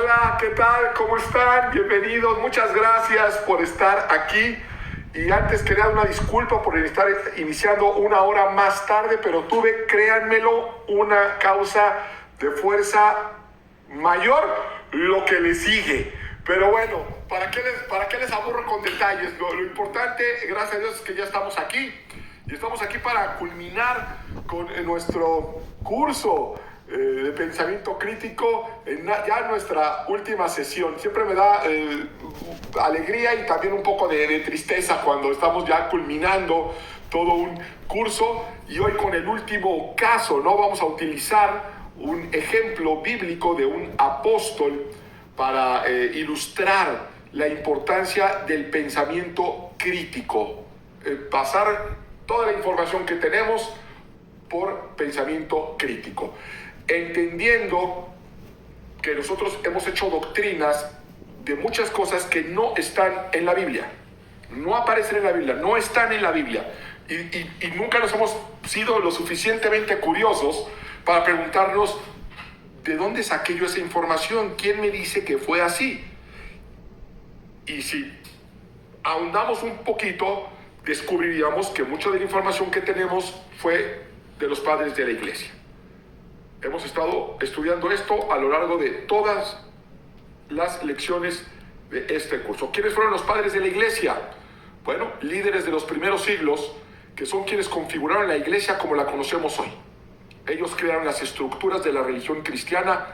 Hola, ¿qué tal? ¿Cómo están? Bienvenidos, muchas gracias por estar aquí. Y antes que nada, una disculpa por estar iniciando una hora más tarde, pero tuve, créanmelo, una causa de fuerza mayor, lo que le sigue. Pero bueno, ¿para qué les aburro con detalles? Lo importante, gracias a Dios, es que ya estamos aquí. Y estamos aquí para culminar con nuestro curso de pensamiento crítico, ya nuestra última sesión. Siempre me da alegría y también un poco de tristeza cuando estamos ya culminando todo un curso, y hoy con el último caso, ¿no? Vamos a utilizar un ejemplo bíblico de un apóstol para ilustrar la importancia del pensamiento crítico, pasar toda la información que tenemos por pensamiento crítico, entendiendo que nosotros hemos hecho doctrinas de muchas cosas que no están en la Biblia, no aparecen en la Biblia, no están en la Biblia, y nunca nos hemos sido lo suficientemente curiosos para preguntarnos ¿de dónde saqué yo esa información? ¿Quién me dice que fue así? Y si ahondamos un poquito, descubriríamos que mucha de la información que tenemos fue de los padres de la iglesia. Hemos estado estudiando esto a lo largo de todas las lecciones de este curso. ¿Quiénes fueron los padres de la iglesia? Bueno, líderes de los primeros siglos, que son quienes configuraron la iglesia como la conocemos hoy. Ellos crearon las estructuras de la religión cristiana,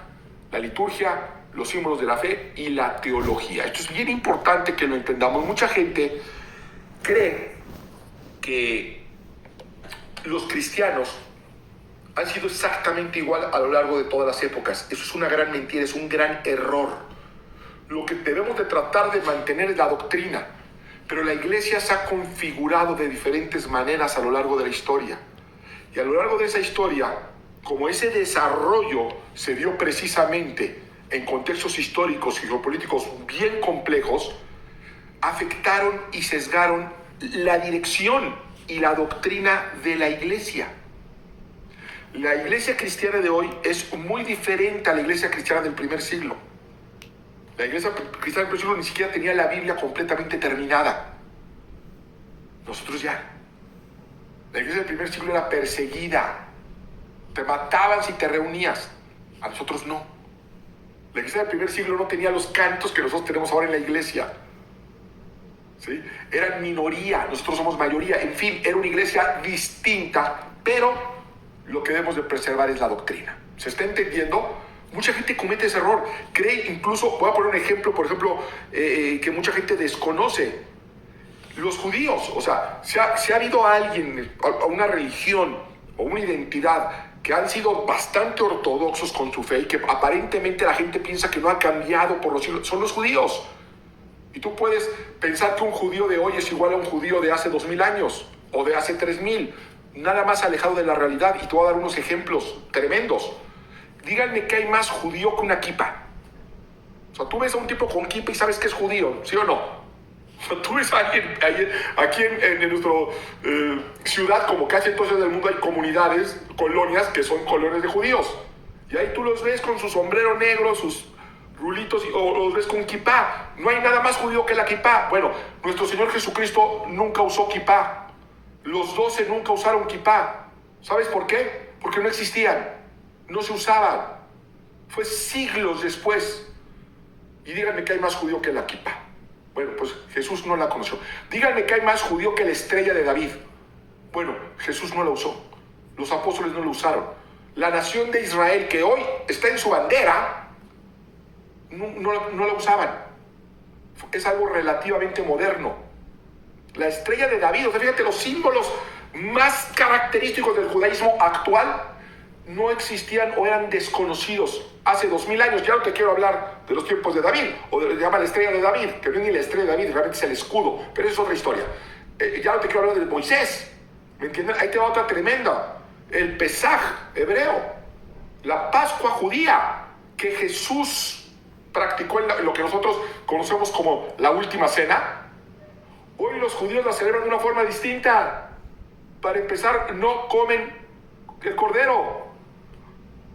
la liturgia, los símbolos de la fe y la teología. Esto es bien importante que lo entendamos. Mucha gente cree que los cristianos han sido exactamente igual a lo largo de todas las épocas. Eso es una gran mentira, es un gran error. Lo que debemos de tratar de mantener es la doctrina, pero la iglesia se ha configurado de diferentes maneras a lo largo de la historia. Y a lo largo de esa historia, como ese desarrollo se dio precisamente en contextos históricos y geopolíticos bien complejos, afectaron y sesgaron la dirección y la doctrina de la iglesia. La iglesia cristiana de hoy es muy diferente a la iglesia cristiana del primer siglo. La iglesia cristiana del primer siglo ni siquiera tenía la Biblia completamente terminada. Nosotros ya. La iglesia del primer siglo era perseguida. Te mataban si te reunías. A nosotros no. La iglesia del primer siglo no tenía los cantos que nosotros tenemos ahora en la iglesia. ¿Sí? Eran minoría, nosotros somos mayoría. En fin, era una iglesia distinta, pero lo que debemos de preservar es la doctrina. ¿Se está entendiendo? Mucha gente comete ese error. Cree incluso, voy a poner un ejemplo, por ejemplo, que mucha gente desconoce. Los judíos, o sea, si ha habido alguien, a una religión o una identidad que han sido bastante ortodoxos con su fe y que aparentemente la gente piensa que no ha cambiado por los siglos, son los judíos. Y tú puedes pensar que un judío de hoy es igual a un judío de hace 2000 años o de hace 3000, nada más alejado de la realidad. Y te voy a dar unos ejemplos tremendos. Díganme que hay más judío que una kipa. O sea, tú ves a un tipo con kipa y sabes que es judío, ¿sí o no? O sea, tú ves a alguien aquí en nuestra ciudad, como casi entonces del mundo hay comunidades, colonias que son colonias de judíos. Y ahí tú los ves con su sombrero negro, sus rulitos, o los ves con kipá. No hay nada más judío que la kipá. Bueno, nuestro Señor Jesucristo nunca usó kipá. Los 12 nunca usaron kipá. ¿Sabes por qué? Porque no existían, no se usaban. Fue siglos después. Y díganme que hay más judío que la kipá. Bueno, pues Jesús no la conoció. Díganme que hay más judío que la estrella de David. Bueno, Jesús no la usó. Los apóstoles no la usaron. La nación de Israel, que hoy está en su bandera, no la usaban. Es algo relativamente moderno. La estrella de David, o sea, fíjate, los símbolos más característicos del judaísmo actual no existían o eran desconocidos hace 2000 años. Ya no te quiero hablar de los tiempos de David, o de, llama la estrella de David, que no es ni la estrella de David, realmente es el escudo, pero eso es otra historia. Ya no te quiero hablar de Moisés, ¿me entienden? Ahí te va otra tremenda, el Pesaj hebreo, la Pascua judía, que Jesús practicó en lo que nosotros conocemos como la última cena. Hoy los judíos la celebran de una forma distinta. Para empezar, no comen el cordero.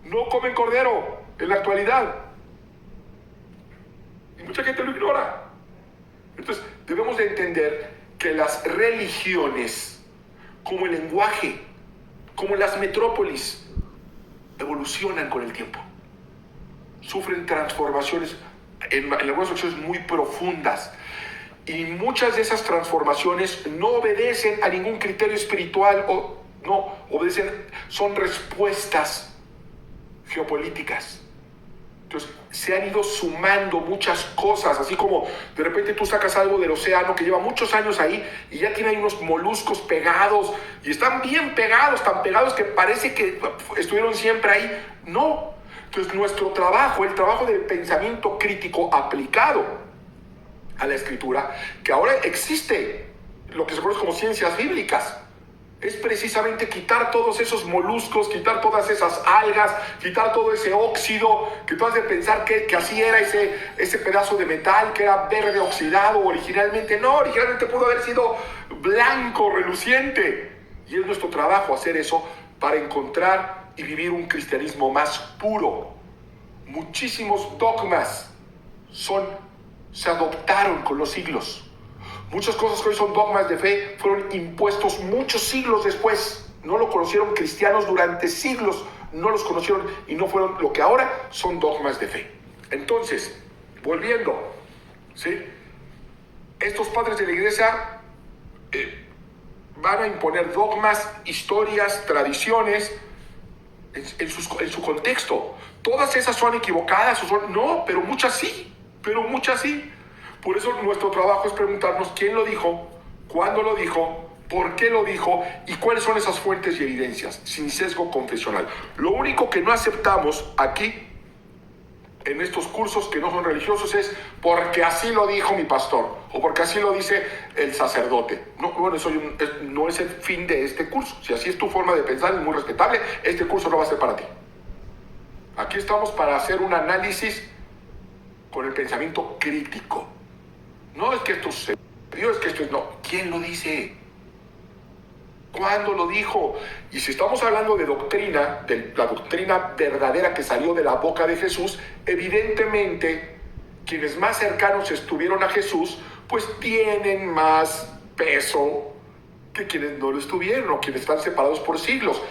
No comen cordero en la actualidad. Mucha gente lo ignora. Entonces, debemos de entender que las religiones, como el lenguaje, como las metrópolis, evolucionan con el tiempo. Sufren transformaciones, en algunas ocasiones muy profundas. Y muchas de esas transformaciones no obedecen a ningún criterio espiritual, o no obedecen, son respuestas geopolíticas. Entonces se han ido sumando muchas cosas, así como de repente tú sacas algo del océano que lleva muchos años ahí y ya tiene ahí unos moluscos pegados y están bien pegados, tan pegados que parece que estuvieron siempre ahí. No. Entonces nuestro trabajo, el trabajo del pensamiento crítico aplicado a la escritura, que ahora existe lo que se conoce como ciencias bíblicas, es precisamente quitar todos esos moluscos, quitar todas esas algas, quitar todo ese óxido, que tú has de pensar que así era ese pedazo de metal, que era verde oxidado originalmente. No, originalmente pudo haber sido blanco, reluciente. Y es nuestro trabajo hacer eso para encontrar y vivir un cristianismo más puro. Muchísimos dogmas se adoptaron con los siglos. Muchas cosas que hoy son dogmas de fe fueron impuestos muchos siglos después. No lo conocieron cristianos durante siglos, no los conocieron y no fueron lo que ahora son dogmas de fe. Entonces, volviendo, ¿sí? Estos padres de la iglesia van a imponer dogmas, historias, tradiciones en su contexto. Todas esas son equivocadas, no, pero muchas sí, Por eso nuestro trabajo es preguntarnos quién lo dijo, cuándo lo dijo, por qué lo dijo y cuáles son esas fuentes y evidencias, sin sesgo confesional. Lo único que no aceptamos aquí, en estos cursos que no son religiosos, es porque así lo dijo mi pastor o porque así lo dice el sacerdote. No, bueno, eso no es el fin de este curso. Si así es tu forma de pensar, es muy respetable, este curso no va a ser para ti. Aquí estamos para hacer un análisis con el pensamiento crítico. No es que esto sucedió, es que esto es no. ¿Quién lo dice? ¿Cuándo lo dijo? Y si estamos hablando de doctrina, de la doctrina verdadera que salió de la boca de Jesús, evidentemente quienes más cercanos estuvieron a Jesús, pues tienen más peso que quienes no lo estuvieron o quienes están separados por siglos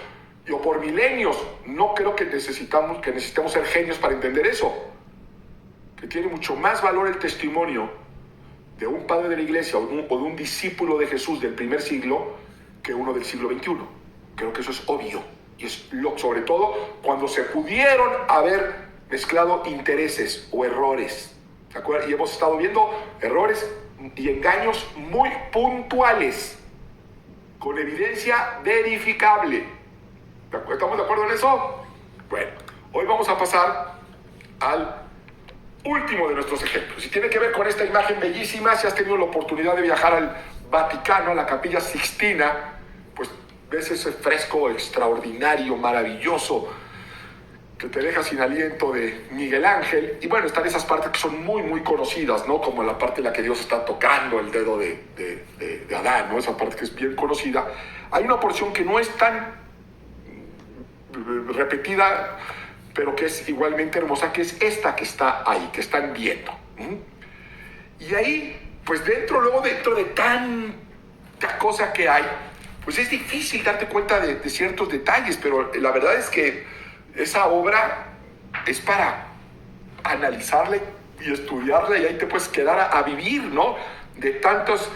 o por milenios. No creo que necesitemos ser genios para entender eso. Que tiene mucho más valor el testimonio de un padre de la iglesia o de un discípulo de Jesús del primer siglo que uno del siglo XXI. Creo que eso es obvio. Y es sobre todo cuando se pudieron haber mezclado intereses o errores. ¿Se acuerdan? Y hemos estado viendo errores y engaños muy puntuales, con evidencia verificable. ¿Estamos de acuerdo en eso? Bueno, hoy vamos a pasar al último de nuestros ejemplos, y tiene que ver con esta imagen bellísima. Si has tenido la oportunidad de viajar al Vaticano, a la Capilla Sixtina, pues ves ese fresco extraordinario, maravilloso, que te deja sin aliento, de Miguel Ángel. Y bueno, están esas partes que son muy, muy conocidas, ¿no? Como la parte en la que Dios está tocando el dedo de Adán, ¿no? Esa parte que es bien conocida. Hay una porción que no es tan repetida, pero que es igualmente hermosa, que es esta que está ahí, que están viendo. Y ahí, pues dentro de tanta cosa que hay, pues es difícil darte cuenta de ciertos detalles, pero la verdad es que esa obra es para analizarla y estudiarla, y ahí te puedes quedar a vivir, ¿no? De tantos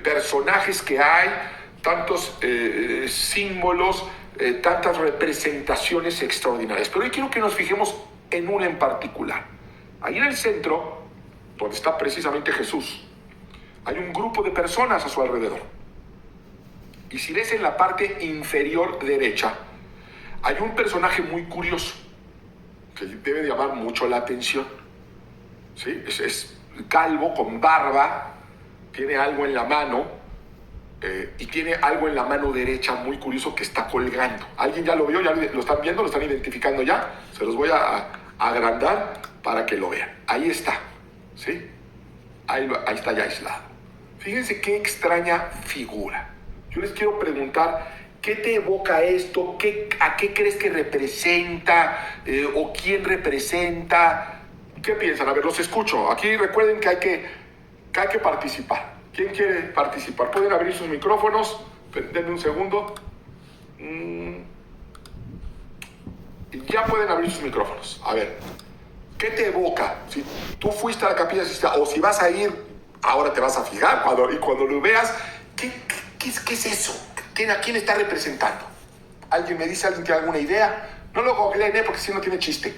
personajes que hay, tantos símbolos, tantas representaciones extraordinarias. Pero hoy quiero que nos fijemos en una en particular. Ahí en el centro, donde está precisamente Jesús, hay un grupo de personas a su alrededor. Y si ves en la parte inferior derecha, hay un personaje muy curioso que debe de llamar mucho la atención. ¿Sí? Es calvo, con barba, tiene algo en la mano, y tiene algo en la mano derecha muy curioso que está colgando. ¿Alguien ya lo vio? ¿Ya lo están viendo? ¿Lo están identificando ya? Se los voy a agrandar para que lo vean. Ahí está, ¿sí? Ahí está ya aislado. Fíjense qué extraña figura. Yo les quiero preguntar, ¿qué te evoca esto? ¿A qué crees que representa? ¿O quién representa? ¿Qué piensan? A ver, los escucho. Aquí recuerden que hay que participar. ¿Quién quiere participar? Pueden abrir sus micrófonos. Denme un segundo. Ya pueden abrir sus micrófonos. A ver, ¿qué te evoca? Si tú fuiste a la Capilla Sixtina o si vas a ir, ahora te vas a fijar cuando lo veas, ¿qué es eso? ¿A quién está representando? ¿Alguien me dice? ¿Alguien tiene alguna idea? No lo googleen, porque si no tiene chiste.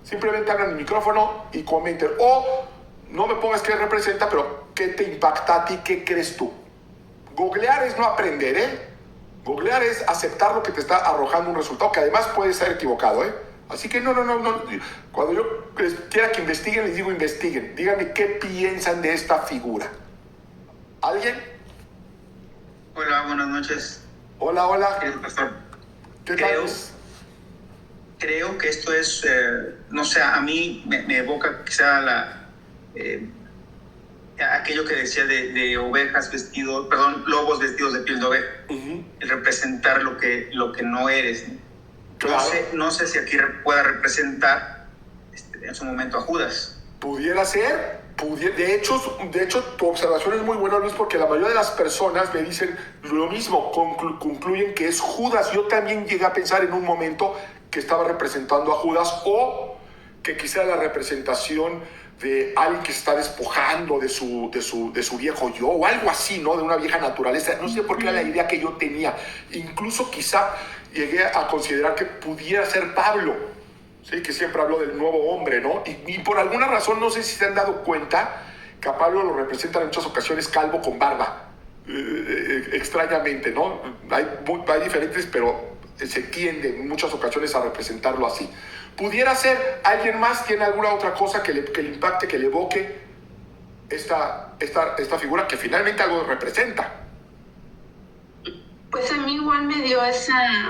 Simplemente abran el micrófono y comenten. O no me pongas qué representa, pero ¿qué te impacta a ti? ¿Qué crees tú? Googlear es no aprender, ¿eh? Googlear es aceptar lo que te está arrojando un resultado, que además puede ser equivocado, ¿eh? Así que no. Cuando yo quiera que investiguen, les digo investiguen. Díganme qué piensan de esta figura. ¿Alguien? Hola, buenas noches. Hola. Querido pastor. ¿Qué tal? Creo que esto es, no sé, a mí me evoca quizá aquello que decía de ovejas vestidos, lobos vestidos de piel de oveja, el representar lo que no eres. Claro. No sé si aquí pueda representar en su momento a Judas. Pudiera ser. De hecho, tu observación es muy buena, Luis, porque la mayoría de las personas me dicen lo mismo, concluyen que es Judas. Yo también llegué a pensar en un momento que estaba representando a Judas, o que quizá la representación de alguien que se está despojando de su viejo yo, o algo así, ¿no? De una vieja naturaleza. No sé por qué era la idea que yo tenía. Incluso quizá llegué a considerar que pudiera ser Pablo, ¿sí? Que siempre habló del nuevo hombre, ¿no? Y por alguna razón, no sé si se han dado cuenta, que a Pablo lo representan en muchas ocasiones calvo con barba. Extrañamente, ¿no? Hay diferentes, pero se tiende en muchas ocasiones a representarlo así. ¿Pudiera ser alguien más? ¿Tiene alguna otra cosa que le impacte, que le evoque esta figura que finalmente algo representa? Pues a mí igual me dio esa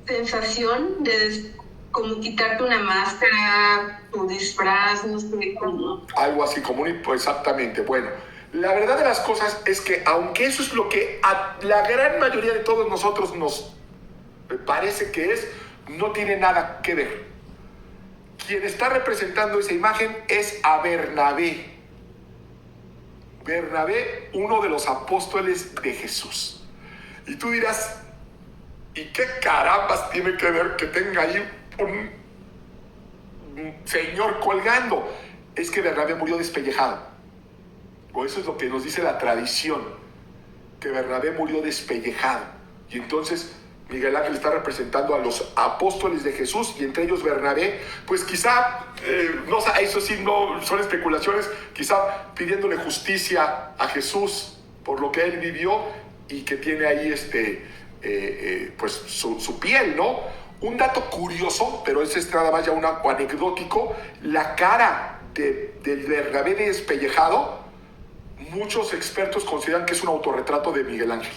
sensación de como quitarte una máscara, tu disfraz, no sé cómo. Algo así común, pues exactamente. Bueno, la verdad de las cosas es que aunque eso es lo que a la gran mayoría de todos nosotros nos parece que es, no tiene nada que ver. Quien está representando esa imagen es a Bernabé. Bernabé, uno de los apóstoles de Jesús. Y tú dirás, ¿y qué carambas tiene que ver que tenga ahí un señor colgando? Es que Bernabé murió despellejado. O eso es lo que nos dice la tradición, que Bernabé murió despellejado. Y entonces Miguel Ángel está representando a los apóstoles de Jesús, y entre ellos Bernabé, pues quizá, no sé, eso sí no son especulaciones, quizá pidiéndole justicia a Jesús por lo que él vivió, y que tiene ahí pues su piel, ¿no? Un dato curioso, pero ese es nada más ya un anecdótico, la cara del Bernabé despellejado, muchos expertos consideran que es un autorretrato de Miguel Ángel.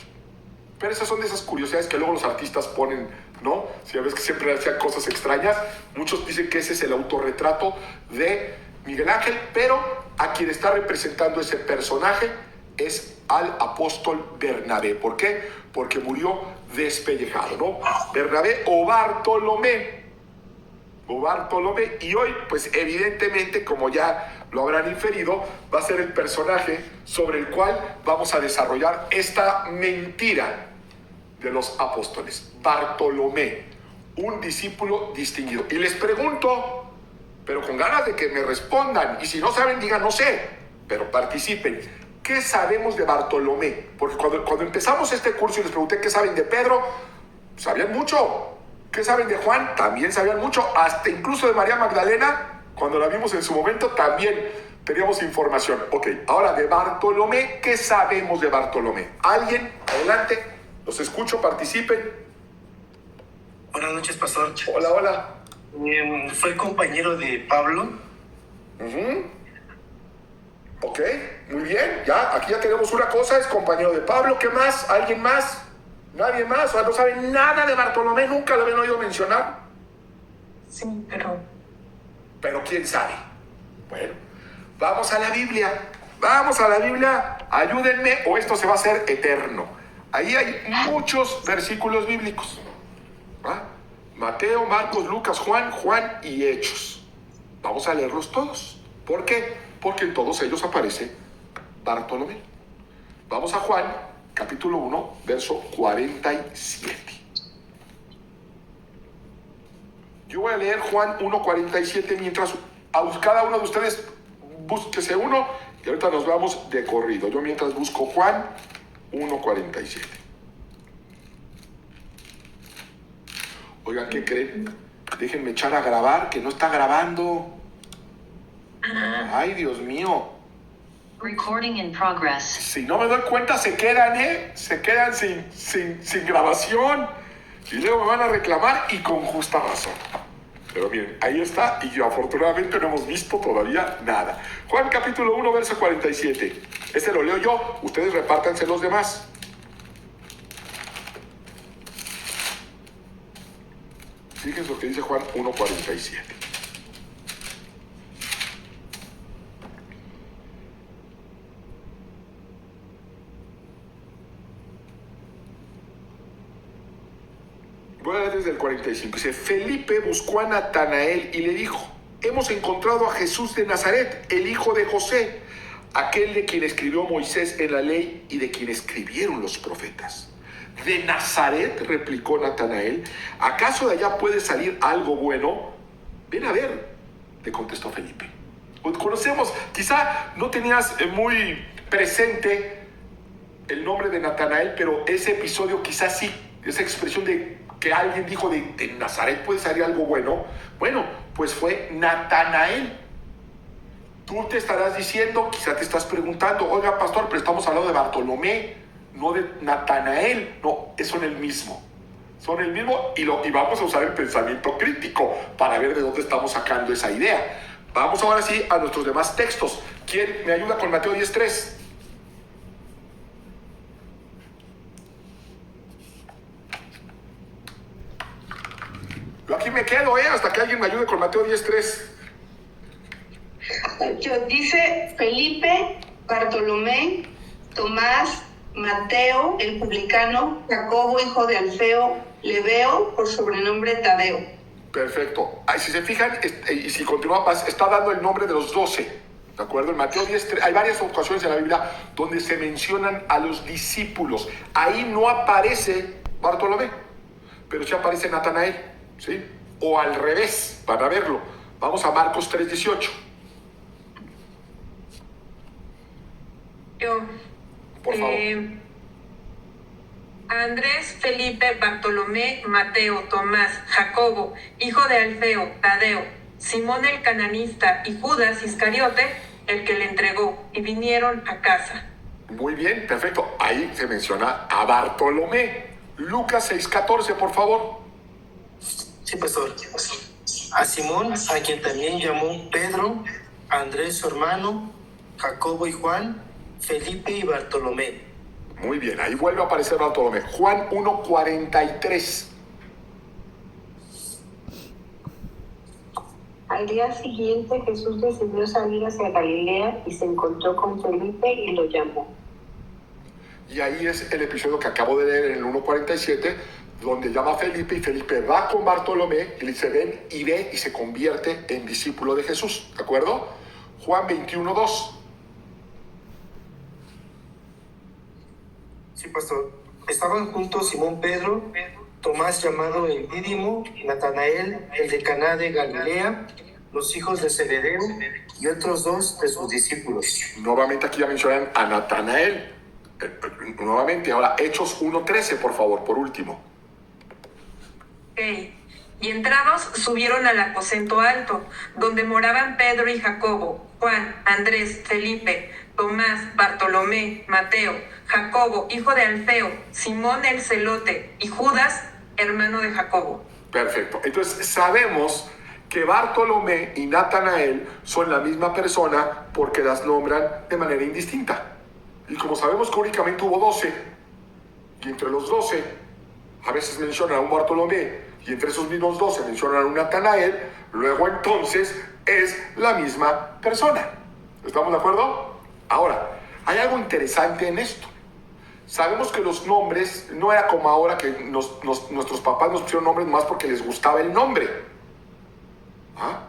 Pero esas son de esas curiosidades que luego los artistas ponen, ¿no? Si ves que siempre hacían cosas extrañas, muchos dicen que ese es el autorretrato de Miguel Ángel, pero a quien está representando ese personaje es al apóstol Bernabé. ¿Por qué? Porque murió despellejado, ¿no? Bernabé o Bartolomé, y hoy, pues evidentemente, como ya lo habrán inferido, va a ser el personaje sobre el cual vamos a desarrollar esta mentira de los apóstoles. Bartolomé, un discípulo distinguido. Y les pregunto, pero con ganas de que me respondan, y si no saben, digan no sé, pero participen. ¿Qué sabemos de Bartolomé? Porque cuando empezamos este curso y les pregunté qué saben de Pedro, sabían mucho. ¿Qué saben de Juan? También sabían mucho. Hasta incluso de María Magdalena, cuando la vimos en su momento, también teníamos información. Ok, ahora de Bartolomé, ¿qué sabemos de Bartolomé? ¿Alguien? Adelante, los escucho, participen. Buenas noches, pastor. Hola. Fue compañero de Pablo. Ok, muy bien. Ya, aquí ya tenemos una cosa, es compañero de Pablo. ¿Qué más? ¿Alguien más? ¿Nadie más? O sea, no saben nada de Bartolomé, nunca lo habían oído mencionar. Sí, pero... Pero quién sabe. Bueno, vamos a la Biblia, ayúdenme o esto se va a hacer eterno. Ahí hay muchos versículos bíblicos, ¿va? Mateo, Marcos, Lucas, Juan y Hechos. Vamos a leerlos todos. ¿Por qué? Porque en todos ellos aparece Bartolomé. Vamos a Juan, capítulo 1, verso 47. Yo voy a leer Juan 1:47 mientras cada uno de ustedes búsquese uno y ahorita nos vamos de corrido. Yo mientras busco Juan 1:47. Oigan, ¿qué creen? Déjenme echar a grabar, que no está grabando. Ay, Dios mío. Recording in progress. Si no me doy cuenta, se quedan sin grabación. Y luego me van a reclamar y con justa razón. Pero miren, ahí está y yo afortunadamente no hemos visto todavía nada. Juan capítulo 1, verso 47. Este lo leo yo, ustedes repártanse los demás. Fíjense lo que dice Juan 1:47. Voy a leer desde el 45. Dice, Felipe buscó a Natanael y le dijo, hemos encontrado a Jesús de Nazaret, el hijo de José, aquel de quien escribió Moisés en la ley y de quien escribieron los profetas. ¿De Nazaret? Replicó Natanael. ¿Acaso de allá puede salir algo bueno? Ven a ver, le contestó Felipe. Conocemos, quizá no tenías muy presente el nombre de Natanael, pero ese episodio quizás sí, esa expresión de que alguien dijo de Nazaret puede salir algo bueno. Bueno, pues fue Natanael. Tú te estarás diciendo, quizá te estás preguntando, oiga pastor, pero estamos hablando de Bartolomé, no de Natanael. No, son el mismo. Son el mismo y vamos a usar el pensamiento crítico para ver de dónde estamos sacando esa idea. Vamos ahora sí a nuestros demás textos. ¿Quién me ayuda con Mateo 10:3? Yo aquí me quedo, hasta que alguien me ayude con Mateo 10:3. Dice Felipe, Bartolomé, Tomás, Mateo, el publicano, Jacobo, hijo de Alfeo, Lebeo, por sobrenombre Tadeo. Perfecto. Si se fijan, y si continúa, está dando el nombre de los 12. ¿De acuerdo? En Mateo 10:3 hay varias ocasiones en la Biblia donde se mencionan a los discípulos. Ahí no aparece Bartolomé, pero sí aparece Natanael, ¿sí? O al revés, van a verlo. Vamos a Marcos 3:18. Yo. Por favor. Andrés, Felipe, Bartolomé, Mateo, Tomás, Jacobo, hijo de Alfeo, Tadeo, Simón el cananista y Judas Iscariote, el que le entregó, y vinieron a casa. Muy bien, perfecto. Ahí se menciona a Bartolomé. Lucas 6:14, por favor. Sí, pastor. A Simón, a quien también llamó Pedro, Andrés su hermano, Jacobo y Juan, Felipe y Bartolomé. Muy bien, ahí vuelve a aparecer Bartolomé. Juan 1:43. Al día siguiente Jesús decidió salir hacia Galilea y se encontró con Felipe y lo llamó. Y ahí es el episodio que acabo de leer en el 1:47, donde llama a Felipe y Felipe va con Bartolomé y le dice ven y ve y se convierte en discípulo de Jesús. ¿De acuerdo? Juan 21:2. Sí, pastor. Estaban juntos Simón Pedro, Tomás llamado el Dídimo, Natanael, el de Caná de Galilea, los hijos de Zebedeo y otros dos de sus discípulos. Nuevamente aquí ya mencionan a Natanael. Nuevamente, ahora Hechos 1:13, por favor, por último. Okay. Y entrados subieron al aposento alto, donde moraban Pedro y Jacobo, Juan, Andrés, Felipe, Tomás, Bartolomé, Mateo, Jacobo, hijo de Alfeo, Simón el celote y Judas, hermano de Jacobo. Perfecto. Entonces sabemos que Bartolomé y Natanael son la misma persona porque las nombran de manera indistinta. Y como sabemos que únicamente hubo 12, y entre los 12 a veces mencionan a un Bartolomé, y entre esos mismos 12 mencionan a un Natanael, luego entonces es la misma persona. ¿Estamos de acuerdo? Ahora, hay algo interesante en esto. Sabemos que los nombres no era como ahora que nuestros papás nos pusieron nombres más porque les gustaba el nombre. ¿Ah?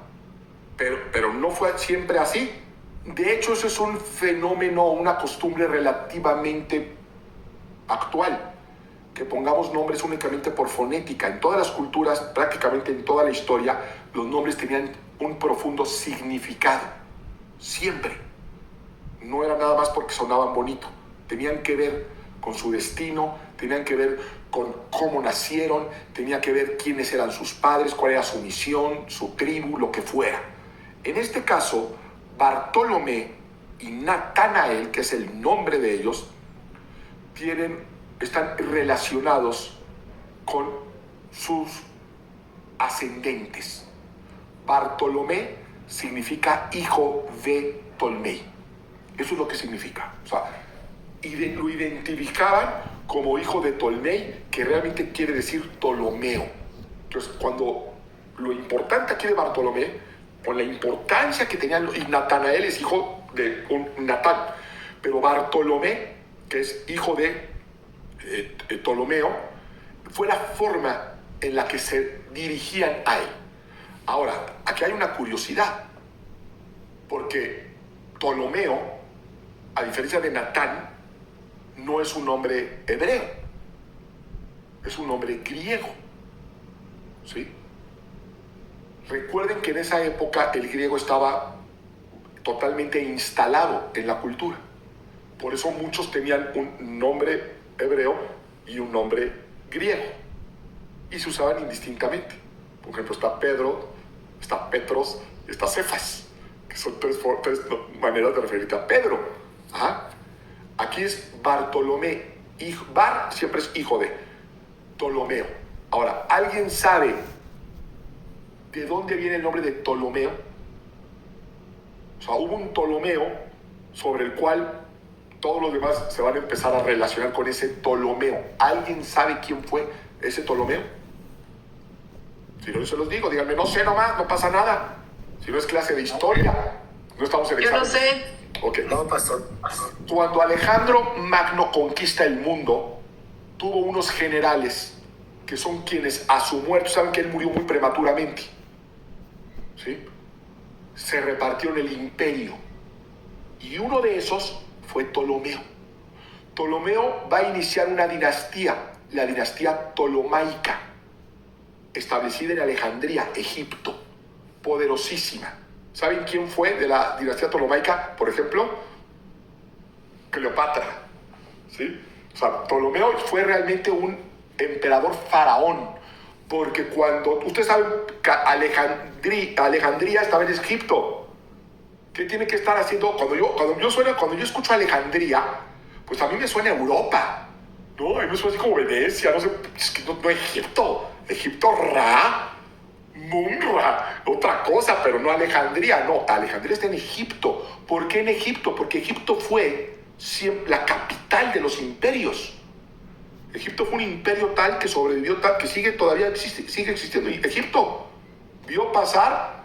pero no fue siempre así. De hecho, eso es un fenómeno, una costumbre relativamente actual, que pongamos nombres únicamente por fonética. En todas las culturas, prácticamente en toda la historia, los nombres tenían un profundo significado, siempre. No era nada más porque sonaban bonito, tenían que ver con su destino, tenían que ver con cómo nacieron, tenía que ver quiénes eran sus padres, cuál era su misión, su tribu, lo que fuera. En este caso, Bartolomé y Natanael, que es el nombre de ellos, están relacionados con sus ascendentes. Bartolomé significa hijo de Ptolomeo. Eso es lo que significa. O sea, lo identificaban como hijo de Ptolomeo, que realmente quiere decir Ptolomeo. Entonces, cuando lo importante aquí de Bartolomé, con la importancia que tenían, y Natanael es hijo de un Natán, pero Bartolomé, que es hijo de Ptolomeo, fue la forma en la que se dirigían a él. Ahora, aquí hay una curiosidad, porque Ptolomeo, a diferencia de Natán, no es un nombre hebreo, es un nombre griego, ¿sí? Recuerden que en esa época el griego estaba totalmente instalado en la cultura. Por eso muchos tenían un nombre hebreo y un nombre griego. Y se usaban indistintamente. Por ejemplo, está Pedro, está Petros y está Cefas, que son tres maneras de referirte a Pedro. ¿Ah? Aquí es Bartolomé. Bar siempre es hijo de Ptolomeo. Ahora, ¿alguien sabe de dónde viene el nombre de Ptolomeo? O sea, hubo un Ptolomeo sobre el cual todos los demás se van a empezar a relacionar con ese Ptolomeo. ¿Alguien sabe quién fue ese Ptolomeo? Si no, yo se los digo, díganme, no sé nomás, no pasa nada. Si no es clase de historia, no estamos en Yo examen. no sé. Ok. No, pastor. Cuando Alejandro Magno conquista el mundo, tuvo unos generales que son quienes a su muerte, saben que él murió muy prematuramente, ¿sí? Se repartieron el imperio. Y uno de esos fue Ptolomeo. Ptolomeo va a iniciar una dinastía, la dinastía ptolomaica, establecida en Alejandría, Egipto, poderosísima. ¿Saben quién fue de la dinastía ptolomaica? Por ejemplo, Cleopatra, ¿sí? O sea, Ptolomeo fue realmente un emperador faraón, porque cuando, ustedes saben que Alejandría estaba en Egipto. ¿Qué tiene que estar haciendo? Cuando yo escucho Alejandría, pues a mí me suena Europa, ¿no? A mí me suena así como Venecia, no sé, es que no Egipto. Egipto Ra, Munra, otra cosa, pero no Alejandría, no. Alejandría está en Egipto. ¿Por qué en Egipto? Porque Egipto fue siempre la capital de los imperios. Egipto fue un imperio tal que sobrevivió, tal que sigue existiendo. Y Egipto vio pasar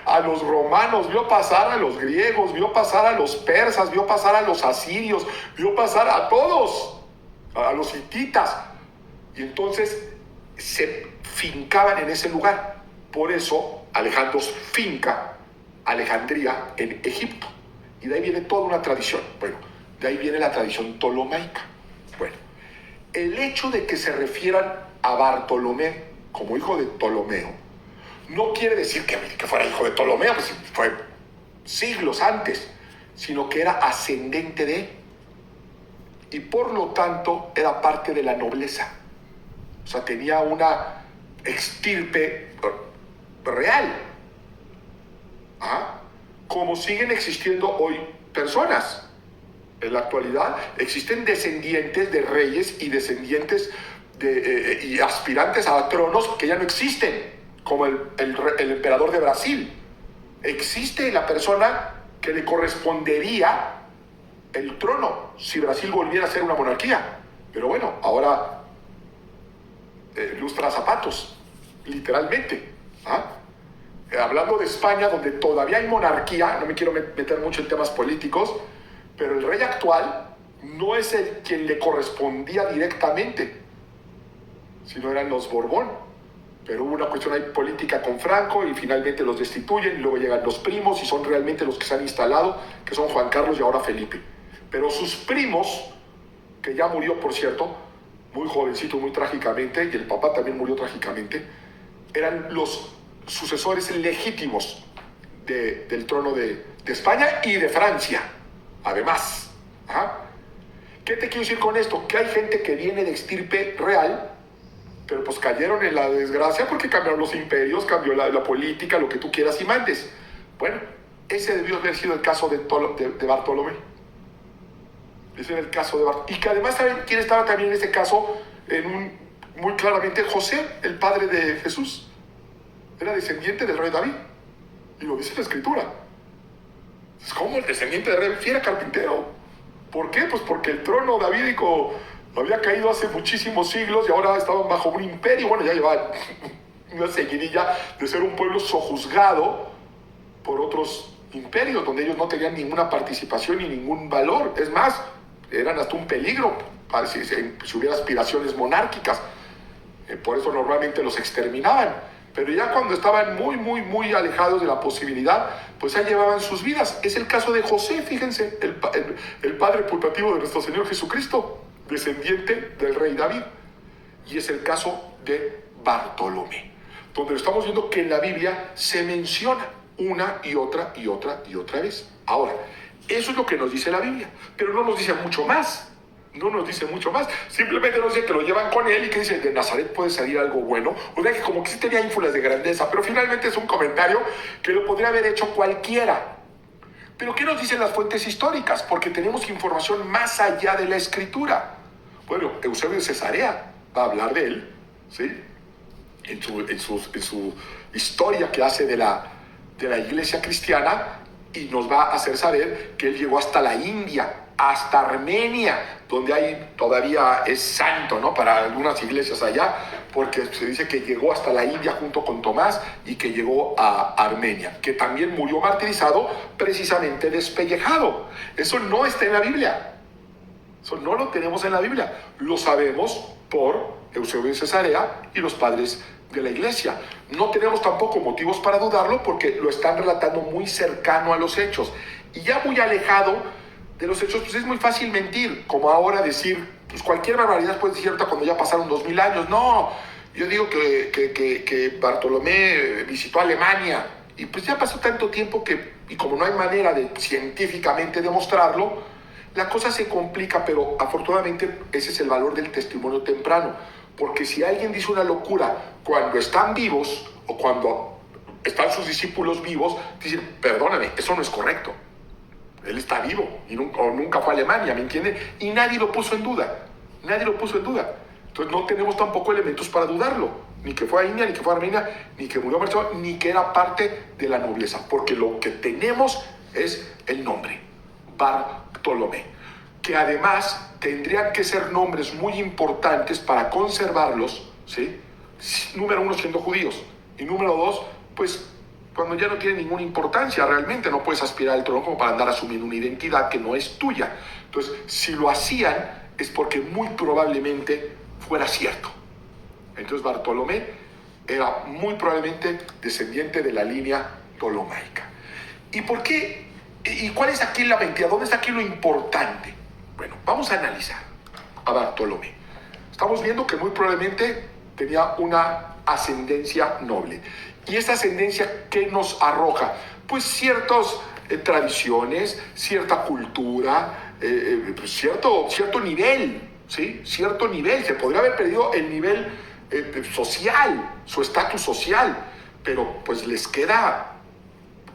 a los romanos, vio pasar a los griegos, vio pasar a los persas, vio pasar a los asirios, vio pasar a todos, a los hititas. Y entonces se fincaban en ese lugar. Por eso Alejandro finca Alejandría en Egipto. Y de ahí viene toda una tradición. Bueno, de ahí viene la tradición ptolomaica. Bueno, el hecho de que se refieran a Bartolomé como hijo de Ptolomeo no quiere decir que fuera hijo de Ptolomeo, pues fue siglos antes, sino que era ascendente de él. Y por lo tanto era parte de la nobleza. O sea, tenía una estirpe real. ¿Ah? Como siguen existiendo hoy personas. En la actualidad existen descendientes de reyes y descendientes y aspirantes a tronos que ya no existen, como el emperador de Brasil. Existe la persona que le correspondería el trono si Brasil volviera a ser una monarquía. Pero bueno, ahora lustra zapatos, literalmente. ¿Ah? Hablando de España, donde todavía hay monarquía, no me quiero meter mucho en temas políticos, pero el rey actual no es el quien le correspondía directamente, sino eran los Borbón. pero hubo una cuestión ahí política con Franco y finalmente los destituyen y luego llegan los primos y son realmente los que se han instalado, que son Juan Carlos y ahora Felipe. Pero sus primos, que ya murió por cierto, muy jovencito, muy trágicamente, y el papá también murió trágicamente, eran los sucesores legítimos del trono de España y de Francia, además. Ajá. ¿Qué te quiero decir con esto? Que hay gente que viene de estirpe real, pero pues cayeron en la desgracia porque cambiaron los imperios, cambió la política, lo que tú quieras y mandes. Bueno, ese debió haber sido el caso de Bartolomé. Ese era el caso de Bartolomé. Y que además, ¿saben quién estaba también en ese caso? Muy claramente, José, el padre de Jesús. Era descendiente del rey David. Y lo dice la Escritura. Es como el descendiente del rey David, era carpintero. ¿Por qué? Pues porque el trono davídico había caído hace muchísimos siglos y ahora estaban bajo un imperio. Bueno, ya llevaban una seguidilla de ser un pueblo sojuzgado por otros imperios, donde ellos no tenían ninguna participación ni ningún valor. Es más, eran hasta un peligro para si hubiera aspiraciones monárquicas. Por eso normalmente los exterminaban. Pero ya cuando estaban muy alejados de la posibilidad, pues ya llevaban sus vidas. Es el caso de José, fíjense, el padre putativo de nuestro Señor Jesucristo, descendiente del rey David. Y es el caso de Bartolomé, donde estamos viendo que en la Biblia se menciona una y otra vez. Ahora, eso es lo que nos dice la Biblia, pero no nos dice mucho más. No nos dice mucho más, simplemente nos dice que lo llevan con él y que dice, de Nazaret puede salir algo bueno. O sea que como que sí tenía ínfulas de grandeza, pero finalmente es un comentario que lo podría haber hecho cualquiera. Pero ¿qué nos dicen las fuentes históricas? Porque tenemos información más allá de la Escritura. Bueno, Eusebio de Cesarea va a hablar de él, ¿sí? En su historia que hace de la iglesia cristiana, y nos va a hacer saber que él llegó hasta la India, hasta Armenia, donde todavía es santo, ¿no? Para algunas iglesias allá, porque se dice que llegó hasta la India junto con Tomás y que llegó a Armenia, que también murió martirizado, precisamente despellejado. Eso no está en la Biblia. Eso no lo tenemos en la Biblia. Lo sabemos por Eusebio de Cesarea y los padres de la iglesia. No tenemos tampoco motivos para dudarlo porque lo están relatando muy cercano a los hechos. Y ya muy alejado de los hechos, pues es muy fácil mentir, como ahora decir, pues cualquier barbaridad puede ser cierta cuando ya pasaron 2000 años. No, yo digo que Bartolomé visitó Alemania, y pues ya pasó tanto tiempo y como no hay manera de científicamente demostrarlo, la cosa se complica, pero afortunadamente ese es el valor del testimonio temprano, porque si alguien dice una locura cuando están vivos, o cuando están sus discípulos vivos, dicen, perdóname, eso no es correcto. Él está vivo y nunca fue a Alemania, ¿me entienden? Y nadie lo puso en duda. Entonces no tenemos tampoco elementos para dudarlo. Ni que fue a India, ni que fue a Armenia, ni que murió marchado, ni que era parte de la nobleza. Porque lo que tenemos es el nombre, Bartolomé. Que además tendrían que ser nombres muy importantes para conservarlos, ¿sí? Número uno, siendo judíos. Y número dos, pues cuando ya no tiene ninguna importancia realmente, no puedes aspirar al trono como para andar asumiendo una identidad que no es tuya. Entonces, si lo hacían, es porque muy probablemente fuera cierto. Entonces, Bartolomé era muy probablemente descendiente de la línea ptolomaica. ¿Y por qué? ¿Y cuál es aquí la mentira? ¿Dónde está aquí lo importante? Bueno, vamos a analizar a Bartolomé. Estamos viendo que muy probablemente tenía una ascendencia noble. ¿Y esta ascendencia qué nos arroja? Pues ciertas tradiciones, cierta cultura, cierto nivel, ¿sí? Cierto nivel. Se podría haber perdido el nivel social, su estatus social, pero pues les queda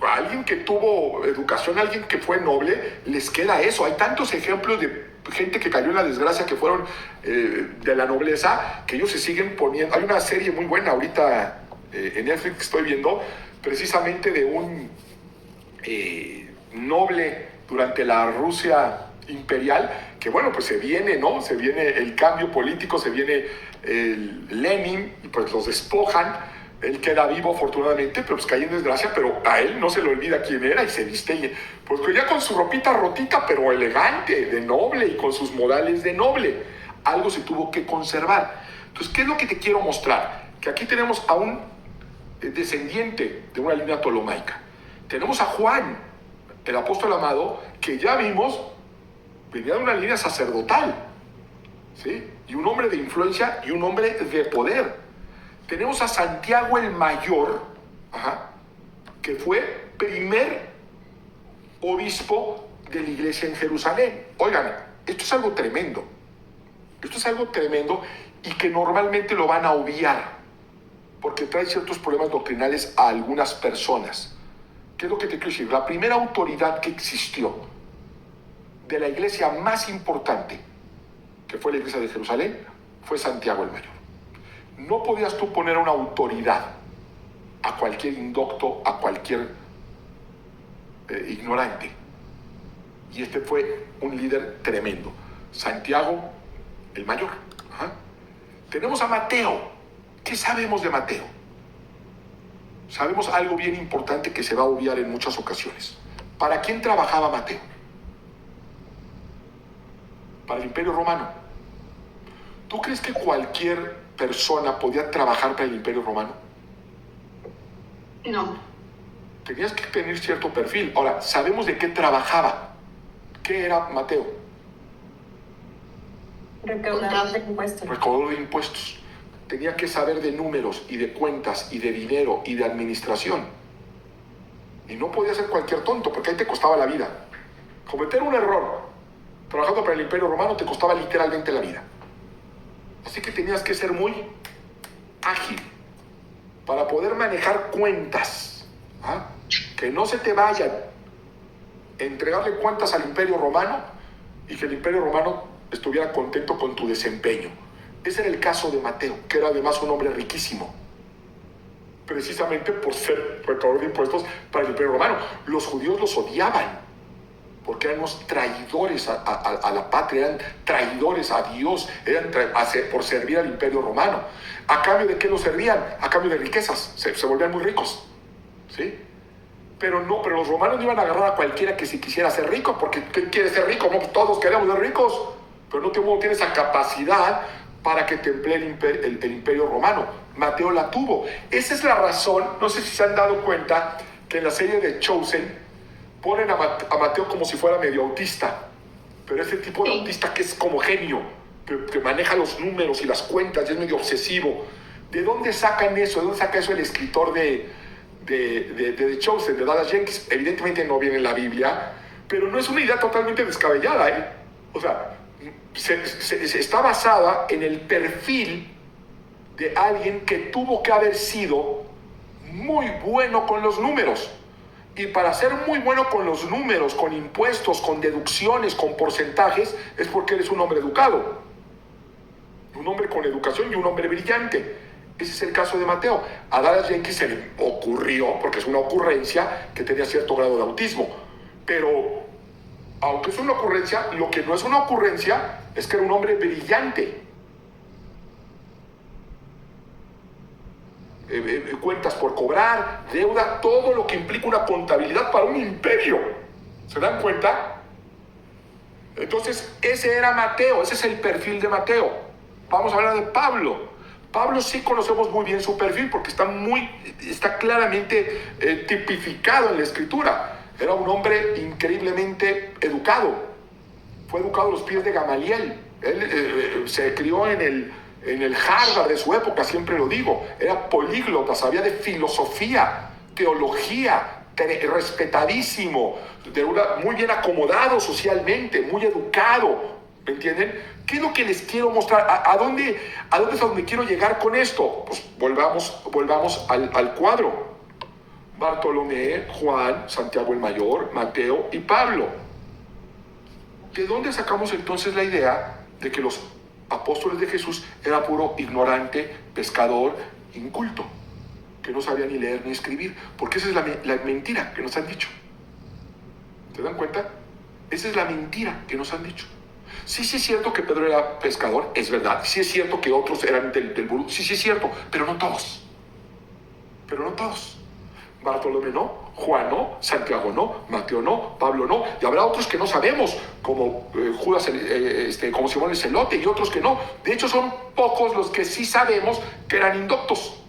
a alguien que tuvo educación, a alguien que fue noble, les queda eso. Hay tantos ejemplos de gente que cayó en la desgracia, que fueron de la nobleza, que ellos se siguen poniendo. Hay una serie muy buena ahorita en Netflix que estoy viendo, precisamente de un noble durante la Rusia imperial, que bueno, pues se viene, ¿no? Se viene el cambio político, se viene Lenin, y pues los despojan. Él queda vivo afortunadamente, pero pues cae en desgracia, pero a él no se le olvida quién era y se viste, pues ya con su ropita rotita, pero elegante, de noble, y con sus modales de noble. Algo se tuvo que conservar. Entonces, ¿qué es lo que te quiero mostrar? que aquí tenemos a un descendiente de una línea ptolomaica. Tenemos a Juan, el apóstol amado, que ya vimos, venía de una línea sacerdotal, ¿sí? Y un hombre de influencia y un hombre de poder. Tenemos a Santiago el Mayor, que fue primer obispo de la iglesia en Jerusalén. Oigan, esto es algo tremendo. Esto es algo tremendo y que normalmente lo van a obviar porque trae ciertos problemas doctrinales a algunas personas. ¿Qué es lo que te quiero decir? La primera autoridad que existió de la iglesia más importante, que fue la iglesia de Jerusalén, fue Santiago el Mayor. No podías tú poner una autoridad a cualquier indocto, a cualquier ignorante. Y este fue un líder tremendo, Santiago el Mayor. Tenemos a Mateo. ¿Qué sabemos de Mateo? Sabemos algo bien importante que se va a obviar en muchas ocasiones. ¿Para quién trabajaba Mateo? Para el Imperio Romano. ¿Tú crees que cualquier persona podía trabajar para el Imperio Romano? No. Tenías que tener cierto perfil. Ahora, sabemos de qué trabajaba. ¿Qué era Mateo? Recaudador de impuestos. Recaudador de impuestos. Tenía que saber de números y de cuentas y de dinero y de administración. Y no podía ser cualquier tonto, porque ahí te costaba la vida. Cometer un error trabajando para el Imperio Romano te costaba literalmente la vida. Así que tenías que ser muy ágil para poder manejar cuentas, que no se te vayan, entregarle cuentas al Imperio Romano y que el Imperio Romano estuviera contento con tu desempeño. Ese era el caso de Mateo, que era además un hombre riquísimo, precisamente por ser recaudador de impuestos para el Imperio Romano. Los judíos los odiaban, porque eran unos traidores a la patria, eran traidores a Dios, por servir al Imperio Romano. ¿A cambio de qué los servían? A cambio de riquezas, se volvían muy ricos, ¿sí? Pero los romanos no iban a agarrar a cualquiera que si quisiera ser rico, porque ¿quién quiere ser rico? No, todos queremos ser ricos, pero no tiene esa capacidad para que te emplee el Imperio Romano. Mateo la tuvo. Esa es la razón, no sé si se han dado cuenta, que en la serie de Chosen ponen a Mateo como si fuera medio autista, pero ese tipo de autista que es como genio, que maneja los números y las cuentas y es medio obsesivo. ¿De dónde sacan eso? ¿De dónde saca eso el escritor de The Chosen, de Dallas Jenkins? Evidentemente no viene en la Biblia, pero no es una idea totalmente descabellada, ¿eh? O sea, está basada en el perfil de alguien que tuvo que haber sido muy bueno con los números. Y para ser muy bueno con los números, con impuestos, con deducciones, con porcentajes, es porque eres un hombre educado. Un hombre con educación y un hombre brillante. Ese es el caso de Mateo. A Dallas Jenkins se le ocurrió, porque es una ocurrencia, que tenía cierto grado de autismo. Pero, aunque es una ocurrencia, lo que no es una ocurrencia es que era un hombre brillante. Cuentas por cobrar, deuda, todo lo que implica una contabilidad para un imperio. ¿Se dan cuenta? Entonces, ese era Mateo, ese es el perfil de Mateo. Vamos a hablar de Pablo. Pablo sí conocemos muy bien su perfil porque está claramente tipificado en la Escritura. Era un hombre increíblemente educado. Fue educado a los pies de Gamaliel. Él se crió en el Harvard de su época, siempre lo digo. Era políglota, sabía de filosofía, teología, respetadísimo, muy bien acomodado socialmente, muy educado. ¿Me entienden? ¿Qué es lo que les quiero mostrar? ¿A dónde es a donde quiero llegar con esto? Pues volvamos al cuadro. Bartolomé, Juan, Santiago el Mayor, Mateo y Pablo. ¿De dónde sacamos entonces la idea de que los apóstoles de Jesús era puro ignorante, pescador, inculto, que no sabía ni leer ni escribir? Porque esa es la mentira que nos han dicho. ¿Se dan cuenta? Esa es la mentira que nos han dicho. Sí es cierto que Pedro era pescador, es verdad. Sí es cierto que otros eran del buró, sí es cierto, pero no todos. Bartolomé no, Juan no, Santiago no, Mateo no, Pablo no, y habrá otros que no sabemos, como Judas, como Simón el Celote, y otros que no. De hecho, son pocos los que sí sabemos que eran indoctos.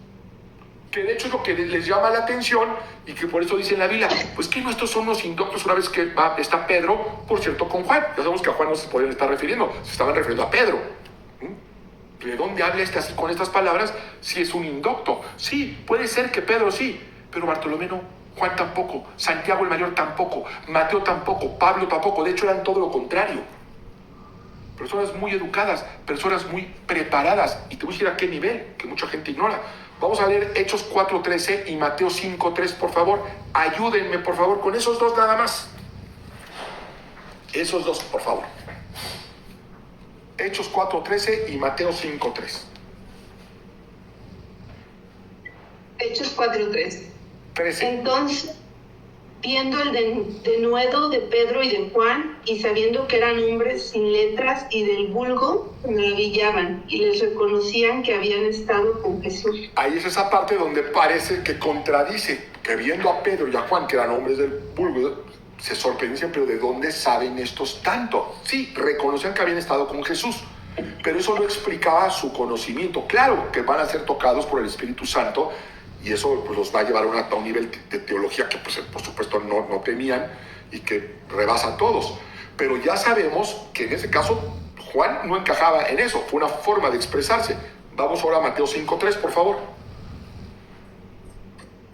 Que de hecho es lo que les llama la atención y que por eso dice en la Biblia, pues que nuestros son los indoctos una vez que está Pedro, por cierto, con Juan. Ya sabemos que a Juan no se podían estar refiriendo, se estaban refiriendo a Pedro. ¿De dónde habla así con estas palabras si es un indocto? Sí, puede ser que Pedro sí, pero Bartolomé no, Juan tampoco, Santiago el mayor tampoco, Mateo tampoco, Pablo tampoco. De hecho eran todo lo contrario. Personas muy educadas, personas muy preparadas. Y te voy a decir a qué nivel, que mucha gente ignora. Vamos a leer Hechos 4:13 y Mateo 5:3, por favor. Ayúdenme, por favor, con esos dos nada más. Esos dos, por favor. Hechos 4:13 y Mateo 5:3. Hechos 4:3. 13. Entonces, viendo el denuedo de Pedro y de Juan, y sabiendo que eran hombres sin letras y del vulgo, se maravillaban y les reconocían que habían estado con Jesús. Ahí es esa parte donde parece que contradice, que viendo a Pedro y a Juan, que eran hombres del vulgo, se sorprendían, pero ¿de dónde saben estos tanto? Sí, reconocían que habían estado con Jesús, pero eso no explicaba su conocimiento. Claro que van a ser tocados por el Espíritu Santo, y eso pues, los va a llevar a un nivel de teología que pues, por supuesto no tenían y que rebasa a todos. Pero ya sabemos que en ese caso Juan no encajaba en eso, fue una forma de expresarse. Vamos ahora a Mateo 5:3, por favor.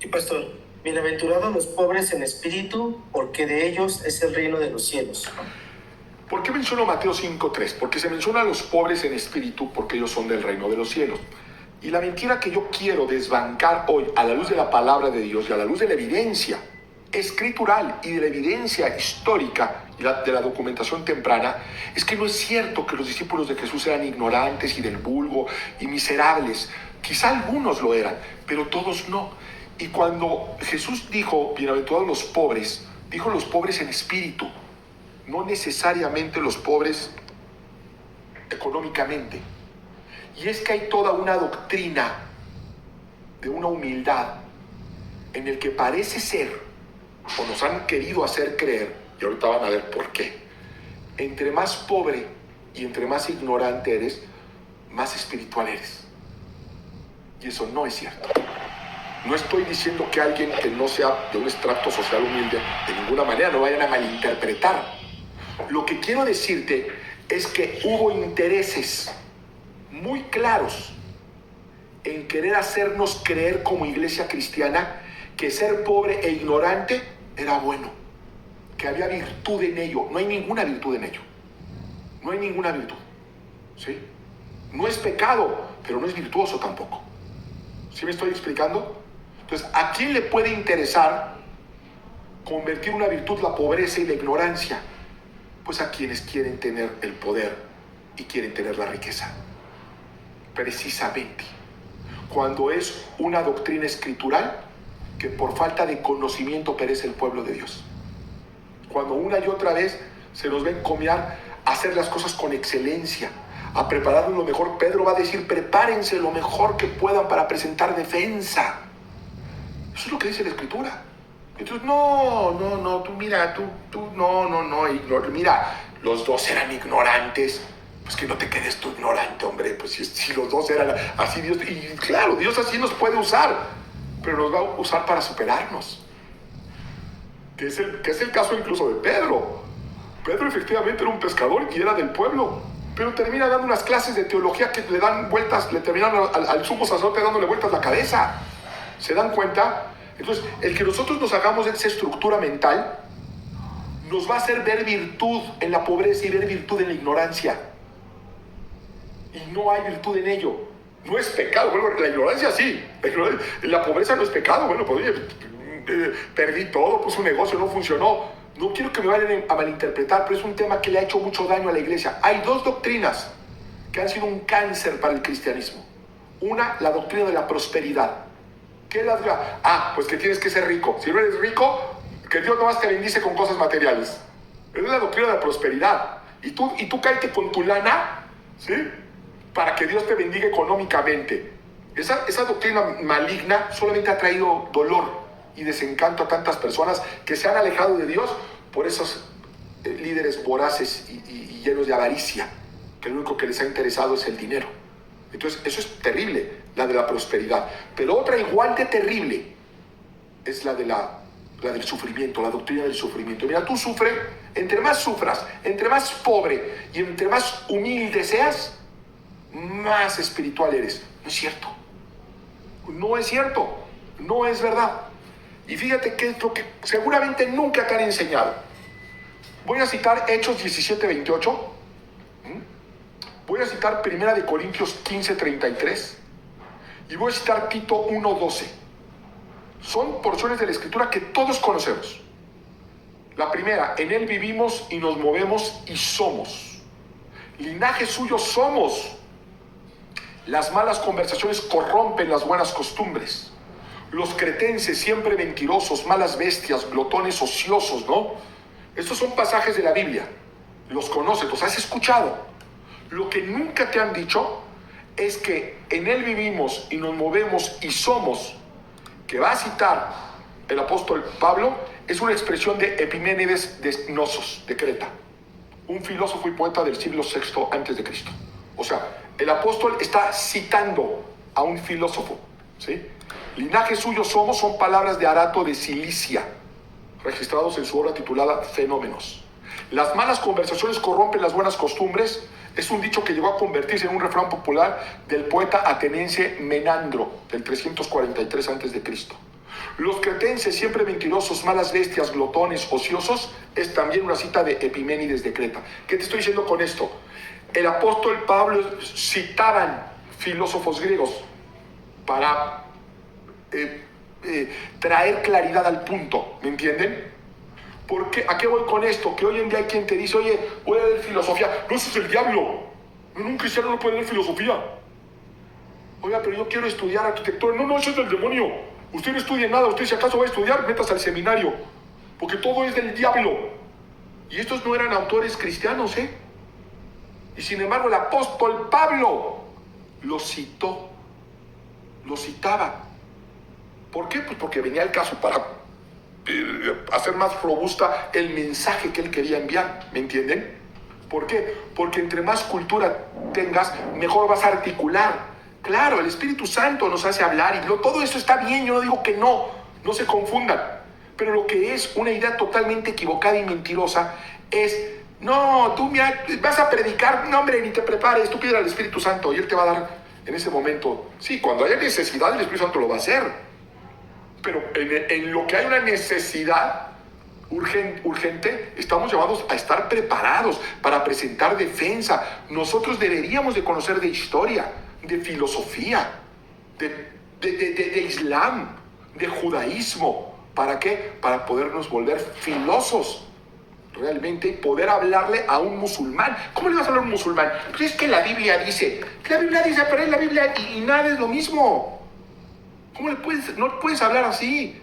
Y pastor, bienaventurados los pobres en espíritu, porque de ellos es el reino de los cielos. ¿Por qué menciono Mateo 5:3? Porque se menciona a los pobres en espíritu, porque ellos son del reino de los cielos. Y la mentira que yo quiero desbancar hoy a la luz de la palabra de Dios y a la luz de la evidencia escritural y de la evidencia histórica y de la documentación temprana es que no es cierto que los discípulos de Jesús eran ignorantes y del vulgo y miserables. Quizá algunos lo eran, pero todos no. Y cuando Jesús dijo, bienaventurados los pobres, dijo los pobres en espíritu, no necesariamente los pobres económicamente. Y es que hay toda una doctrina de una humildad en el que parece ser, o nos han querido hacer creer, y ahorita van a ver por qué, entre más pobre y entre más ignorante eres, más espiritual eres. Y eso no es cierto. No estoy diciendo que alguien que no sea de un estrato social humilde, de ninguna manera, no vayan a malinterpretar. Lo que quiero decirte es que hubo intereses muy claros en querer hacernos creer como iglesia cristiana que ser pobre e ignorante era bueno, que había virtud en ello. No hay ninguna virtud en ello. No hay ninguna virtud. ¿Sí? No es pecado, pero no es virtuoso tampoco. ¿Sí me estoy explicando? Entonces, ¿a quién le puede interesar convertir una virtud la pobreza y la ignorancia? Pues a quienes quieren tener el poder y quieren tener la riqueza. Precisamente cuando es una doctrina escritural que por falta de conocimiento perece el pueblo de Dios. Cuando una y otra vez se nos ve encomiar a hacer las cosas con excelencia, a prepararnos lo mejor. Pedro va a decir, prepárense lo mejor que puedan para presentar defensa. Eso es lo que dice la escritura. Entonces, tú mira, mira, los dos eran ignorantes. Pues que no te quedes tú ignorante, hombre. Pues si los dos eran así, Dios, y claro, Dios así nos puede usar, pero nos va a usar para superarnos. Que es el caso incluso de Pedro. Pedro efectivamente era un pescador y era del pueblo, pero termina dando unas clases de teología que le dan vueltas, le terminan al sumo sacerdote dándole vueltas la cabeza. ¿Se dan cuenta? Entonces, el que nosotros nos hagamos de esa estructura mental nos va a hacer ver virtud en la pobreza y ver virtud en la ignorancia. Y no hay virtud en ello. No es pecado. Bueno, la ignorancia sí. La pobreza no es pecado. Bueno, pues oye, perdí todo, pues un negocio no funcionó. No quiero que me vayan a malinterpretar, pero es un tema que le ha hecho mucho daño a la iglesia. Hay dos doctrinas que han sido un cáncer para el cristianismo. Una, la doctrina de la prosperidad. ¿Qué es la doctrina? Pues que tienes que ser rico. Si no eres rico, que Dios nomás te bendice con cosas materiales. Es la doctrina de la prosperidad. Y tú cállate con tu lana, ¿sí?, para que Dios te bendiga económicamente. Esa doctrina maligna solamente ha traído dolor y desencanto a tantas personas que se han alejado de Dios por esos líderes voraces y llenos de avaricia, que lo único que les ha interesado es el dinero. Entonces, eso es terrible. la de la prosperidad. Pero otra igual de terrible es la del sufrimiento, la doctrina del sufrimiento. Mira, tú sufres, entre más sufras, entre más pobre y entre más humilde seas, más espiritual eres. No es cierto. No es cierto. No es verdad. Y fíjate qué es lo que seguramente nunca te han enseñado. Voy a citar Hechos 17:28. Voy a citar 1 Corintios 15:33. Y voy a citar Tito 1:12. Son porciones de la Escritura que todos conocemos. La primera, en Él vivimos y nos movemos y somos. Linaje suyo somos. Las malas conversaciones corrompen las buenas costumbres. Los cretenses siempre mentirosos, malas bestias, glotones ociosos, ¿no? Estos son pasajes de la Biblia. Los conoces, los has escuchado. Lo que nunca te han dicho es que en Él vivimos y nos movemos y somos, que va a citar el apóstol Pablo, es una expresión de Epiménides de Cnosos, de Creta, un filósofo y poeta del siglo VI antes de Cristo. O sea, el apóstol está citando a un filósofo, ¿sí? Linaje suyo somos son palabras de Arato de Cilicia, registrados en su obra titulada Fenómenos. Las malas conversaciones corrompen las buenas costumbres. Es un dicho que llegó a convertirse en un refrán popular del poeta ateniense Menandro, del 343 a.C. Los cretenses, siempre mentirosos, malas bestias, glotones, ociosos, es también una cita de Epiménides de Creta. ¿Qué te estoy diciendo con esto? El apóstol Pablo citaban filósofos griegos para traer claridad al punto, ¿me entienden? Porque, ¿a qué voy con esto? Que hoy en día hay quien te dice, oye, voy a leer filosofía. No, eso es el diablo. Un cristiano no puede leer filosofía. Oiga, pero yo quiero estudiar arquitectura. No, eso es del demonio. Usted no estudie nada. Usted si acaso va a estudiar, métase al seminario. Porque todo es del diablo. Y estos no eran autores cristianos, ¿eh? Y sin embargo el apóstol Pablo los citó. Los citaba. ¿Por qué? Pues porque venía el caso para hacer más robusta el mensaje que él quería enviar, ¿me entienden? ¿Por qué? Porque entre más cultura tengas, mejor vas a articular. Claro, el Espíritu Santo nos hace hablar y todo eso está bien, yo no digo que no se confundan, pero lo que es una idea totalmente equivocada y mentirosa es, no, tú mira, vas a predicar, no hombre, ni te prepares, tú pide al Espíritu Santo y Él te va a dar en ese momento. Sí, cuando haya necesidad el Espíritu Santo lo va a hacer. Pero en lo que hay una necesidad urgente, estamos llamados a estar preparados para presentar defensa. Nosotros deberíamos de conocer de historia, de filosofía, de Islam, de judaísmo. ¿Para qué? Para podernos volver filosos realmente y poder hablarle a un musulmán. ¿Cómo le vas a hablar a un musulmán? Pues es que la Biblia dice, pero es la Biblia y nada es lo mismo. ¿Cómo no puedes hablar así?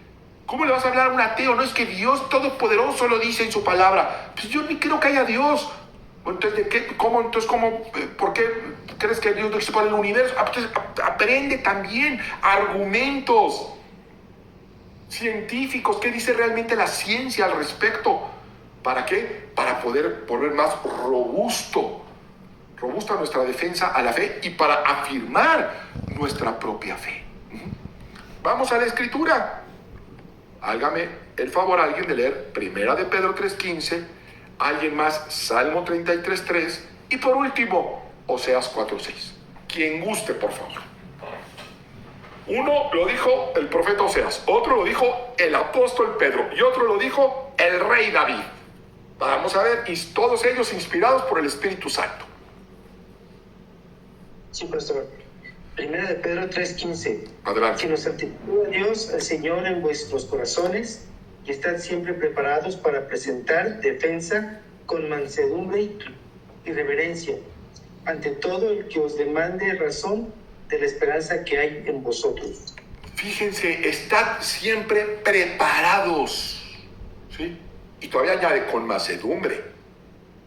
¿Cómo le vas a hablar a un ateo? No, es que Dios Todopoderoso lo dice en su palabra. Pues yo ni creo que haya Dios. Entonces, ¿por qué crees que Dios no existe para el universo? Entonces, aprende también argumentos científicos. ¿Qué dice realmente la ciencia al respecto? ¿Para qué? Para poder volver más robusta nuestra defensa a la fe y para afirmar nuestra propia fe. Vamos a la Escritura. Hágame el favor alguien de leer 1 de Pedro 3:15, alguien más Salmo 33:3 y por último Oseas 4:6. Quien guste, por favor. Uno lo dijo el profeta Oseas, otro lo dijo el apóstol Pedro y otro lo dijo el rey David. Vamos a ver, y todos ellos inspirados por el Espíritu Santo. Sí, pastor. Primera de Pedro 3:15. Adelante. Que nos santifique a Dios, al Señor, en vuestros corazones y estad siempre preparados para presentar defensa con mansedumbre y reverencia ante todo el que os demande razón de la esperanza que hay en vosotros. Fíjense, estad siempre preparados, ¿sí? Y todavía añade con mansedumbre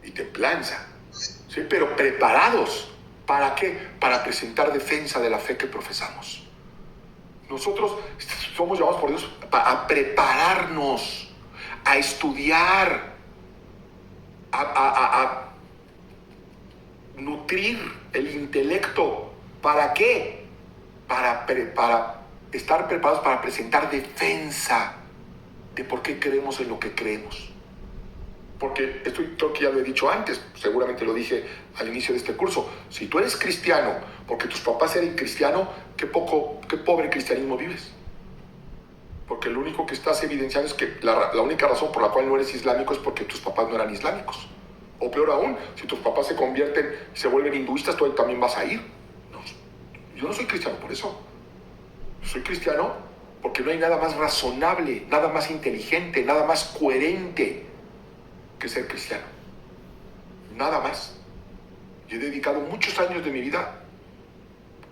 y templanza, ¿sí? Pero preparados. ¿Para qué? Para presentar defensa de la fe que profesamos. Nosotros somos llamados por Dios a prepararnos, a estudiar, a nutrir el intelecto. ¿Para qué? para estar preparados para presentar defensa de por qué creemos en lo que creemos. Porque esto creo que ya lo he dicho antes, seguramente lo dije al inicio de este curso. Si tú eres cristiano porque tus papás eran cristianos, qué pobre cristianismo vives. Porque lo único que estás evidenciando es que la única razón por la cual no eres islámico es porque tus papás no eran islámicos. O peor aún, si tus papás se convierten y se vuelven hinduistas, tú también vas a ir. No, yo no soy cristiano por eso. Soy cristiano porque no hay nada más razonable, nada más inteligente, nada más coherente que ser cristiano. Nada más. Yo he dedicado muchos años de mi vida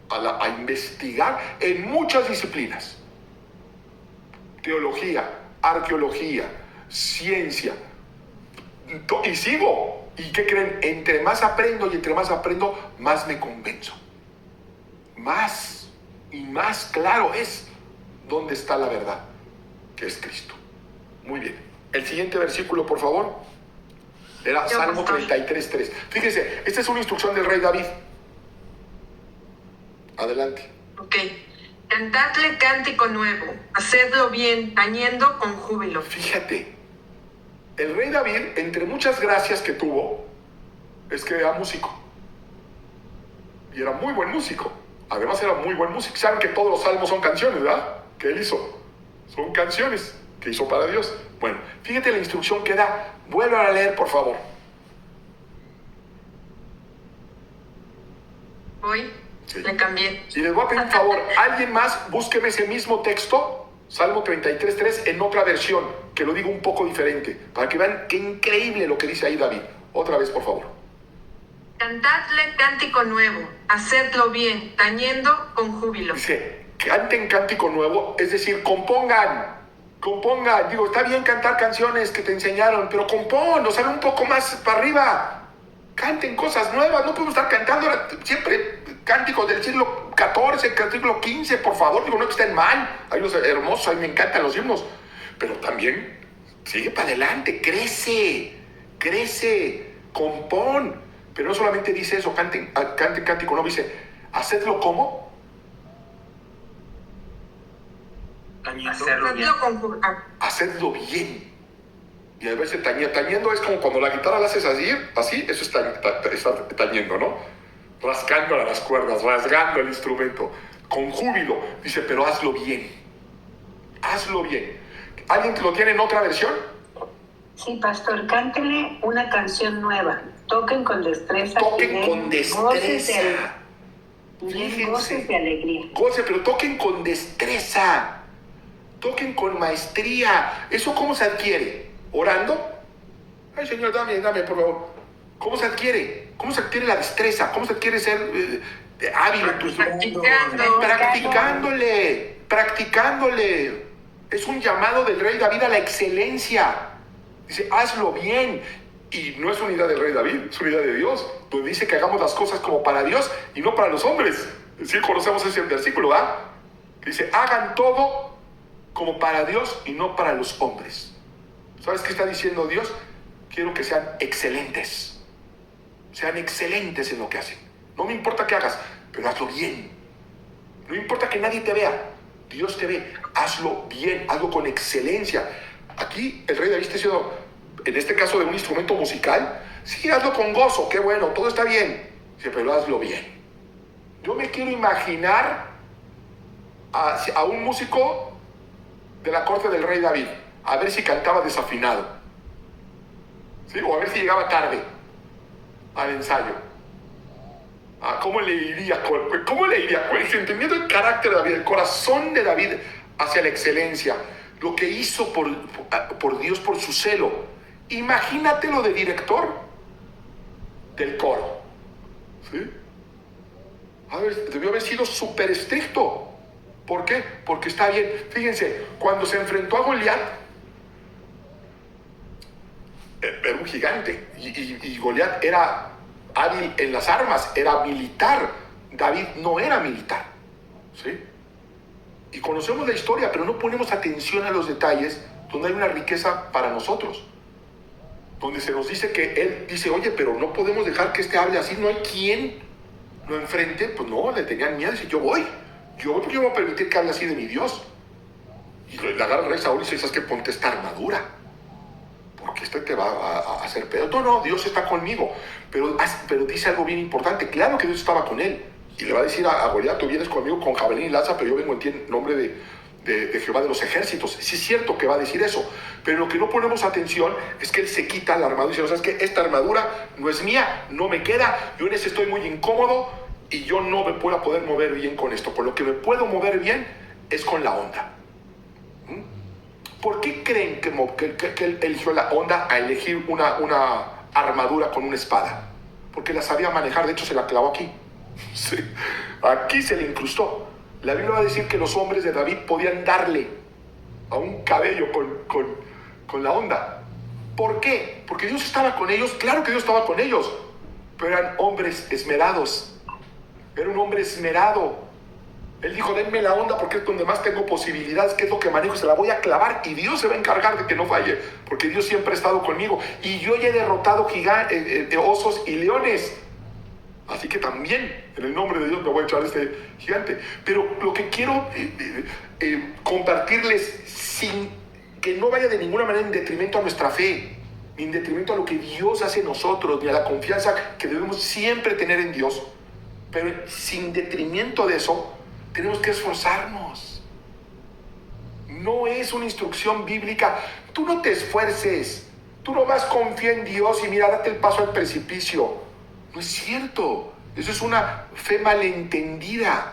a investigar en muchas disciplinas. Teología, arqueología, ciencia. Y sigo. ¿Y qué creen? Entre más aprendo y entre más aprendo, más me convenzo. Más y más claro es dónde está la verdad, que es Cristo. Muy bien. El siguiente versículo, por favor. Era Salmo 33:3. Fíjense, esta es una instrucción del rey David. Adelante. Ok. Cantadle cántico nuevo, hacedlo bien, tañendo con júbilo. Fíjate, el rey David, entre muchas gracias que tuvo, es que era músico. Y era muy buen músico. Además era muy buen músico. Saben que todos los salmos son canciones, ¿verdad? Que él hizo. Son canciones que hizo para Dios. Bueno, fíjate la instrucción que da. Vuelvan a leer, por favor. Hoy Sí. le cambié. Y les voy a pedir un favor. Alguien más, búsqueme ese mismo texto, Salmo 33:3, en otra versión, que lo diga un poco diferente, para que vean qué increíble lo que dice ahí David. Otra vez, por favor. Cantadle cántico nuevo, hacedlo bien, tañendo con júbilo. Dice, canten cántico nuevo, es decir, compongan. Digo, está bien cantar canciones que te enseñaron, pero compón, o sea, un poco más para arriba. Canten cosas nuevas, no podemos estar cantando siempre cánticos del siglo XIV, del siglo XV, por favor. Digo, no que estén mal, hay los hermosos, a mí me encantan los himnos, pero también sigue para adelante, crece, compón. Pero no solamente dice eso, canten cántico nuevo, dice, hacedlo como. Hacerlo bien. Hacedlo con júbilo. Hacedlo bien. Y a veces tañendo es como cuando la guitarra la haces así, eso está tañendo, ¿no? Rascándola las cuerdas, rasgando el instrumento, con júbilo. Dice, pero hazlo bien. Hazlo bien. ¿Alguien que lo tiene en otra versión? Sí, pastor, cántele una canción nueva. Toquen con destreza. Toquen con destreza. Goces de alegría. Goce, pero toquen con destreza. Toquen con maestría. ¿Eso cómo se adquiere? ¿Orando? Ay, Señor, dame, por favor. ¿Cómo se adquiere? ¿Cómo se adquiere la destreza? ¿Cómo se adquiere ser hábil en tus practicándole. Es un llamado del rey David a la excelencia. Dice, hazlo bien. Y no es una idea del rey David, es una idea de Dios, donde dice que hagamos las cosas como para Dios y no para los hombres. Sí, conocemos ese versículo, ¿verdad? Que dice, hagan todo como para Dios y no para los hombres. ¿Sabes qué está diciendo Dios? Quiero que sean excelentes. Sean excelentes en lo que hacen. No me importa qué hagas, pero hazlo bien. No importa que nadie te vea, Dios te ve. Hazlo bien, hazlo con excelencia. Aquí el rey David está diciendo, en este caso de un instrumento musical, sí, hazlo con gozo, qué bueno, todo está bien. Dice, pero hazlo bien. Yo me quiero imaginar a un músico de la corte del rey David, a ver si cantaba desafinado, ¿sí? O a ver si llegaba tarde al ensayo. ¿Cómo le iría con eso? Entendiendo el carácter de David, el corazón de David hacia la excelencia, lo que hizo por Dios, por su celo. Imagínatelo de director del coro, ¿sí? Debió haber sido súper estricto. ¿Por qué? Porque está bien. Fíjense, cuando se enfrentó a Goliat, era un gigante, y Goliat era hábil en las armas, era militar. David no era militar, ¿sí? Y conocemos la historia, pero no ponemos atención a los detalles donde hay una riqueza para nosotros, donde se nos dice que él dice, oye, pero no podemos dejar que este hable así, no hay quien lo enfrente. Pues no, le tenían miedo, dice, yo voy ¿Por qué voy a permitir que hable así de mi Dios? Y le agarra el rey Saúl y dice, ¿sabes qué? Ponte esta armadura, porque te va a hacer pedo. No, Dios está conmigo. Pero dice algo bien importante. Claro que Dios estaba con él. Y le va a decir a Goliat, tú vienes conmigo con jabalín y lanza, pero yo vengo en ti en nombre de Jehová de los ejércitos. Sí es cierto que va a decir eso. Pero lo que no ponemos atención es que él se quita la armadura y dice, ¿sabes qué? Esta armadura no es mía, no me queda. Yo en ese estoy muy incómodo y yo no me puedo poder mover bien con esto. Con lo que me puedo mover bien es con la onda. ¿Por qué creen que él eligió la onda a elegir una armadura con una espada? Porque la sabía manejar, de hecho se la clavó aquí. Sí. Aquí se le incrustó. La Biblia va a decir que los hombres de David podían darle a un cabello con la onda. ¿Por qué? Porque Dios estaba con ellos. Claro que Dios estaba con ellos, pero eran hombres esmerados. Era un hombre esmerado. Él dijo, denme la onda porque es donde más tengo posibilidades, que es lo que manejo, se la voy a clavar y Dios se va a encargar de que no falle, porque Dios siempre ha estado conmigo y yo ya he derrotado osos y leones. Así que también, en el nombre de Dios, me voy a echar este gigante. Pero lo que quiero compartirles, sin que no vaya de ninguna manera en detrimento a nuestra fe, ni en detrimento a lo que Dios hace en nosotros, ni a la confianza que debemos siempre tener en Dios, pero sin detrimento de eso, tenemos que esforzarnos. No es una instrucción bíblica. Tú no te esfuerces. Tú nomás confía en Dios y mira, date el paso al precipicio. No es cierto. Eso es una fe malentendida.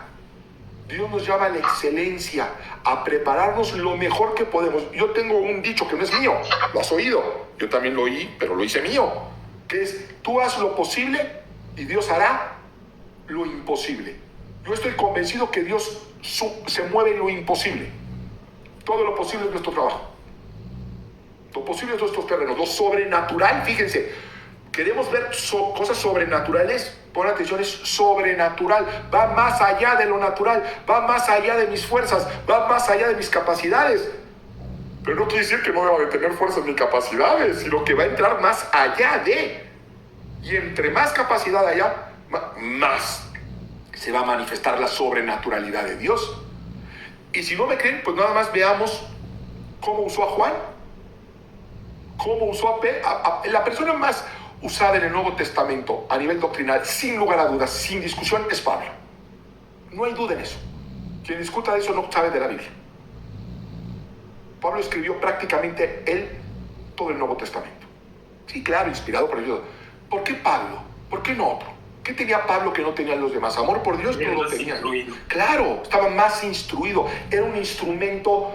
Dios nos llama a la excelencia, a prepararnos lo mejor que podemos. Yo tengo un dicho que no es mío. Lo has oído. Yo también lo oí, pero lo hice mío. Que es, tú haz lo posible y Dios hará lo imposible. Yo estoy convencido que Dios se mueve en lo imposible. Todo lo posible es nuestro trabajo. Lo posible es nuestros terrenos. Lo sobrenatural, fíjense, queremos ver cosas sobrenaturales. Pon atención, es sobrenatural. Va más allá de lo natural. Va más allá de mis fuerzas. Va más allá de mis capacidades. Pero no quiere decir que no deba de tener fuerzas ni capacidades, sino que va a entrar más allá de. Y entre más capacidad haya, más se va a manifestar la sobrenaturalidad de Dios. Y si no me creen, pues nada más veamos cómo usó a Juan, cómo usó a Pedro. La persona más usada en el Nuevo Testamento a nivel doctrinal, sin lugar a dudas, sin discusión, es Pablo. No hay duda en eso. Quien discuta de eso no sabe de la Biblia. Pablo escribió prácticamente todo el Nuevo Testamento. Sí, claro, inspirado por Dios. ¿Por qué Pablo? ¿Por qué no otro? ¿Qué tenía Pablo que no tenían los demás? Amor por Dios, no lo tenían. Claro, estaba más instruido. Era un instrumento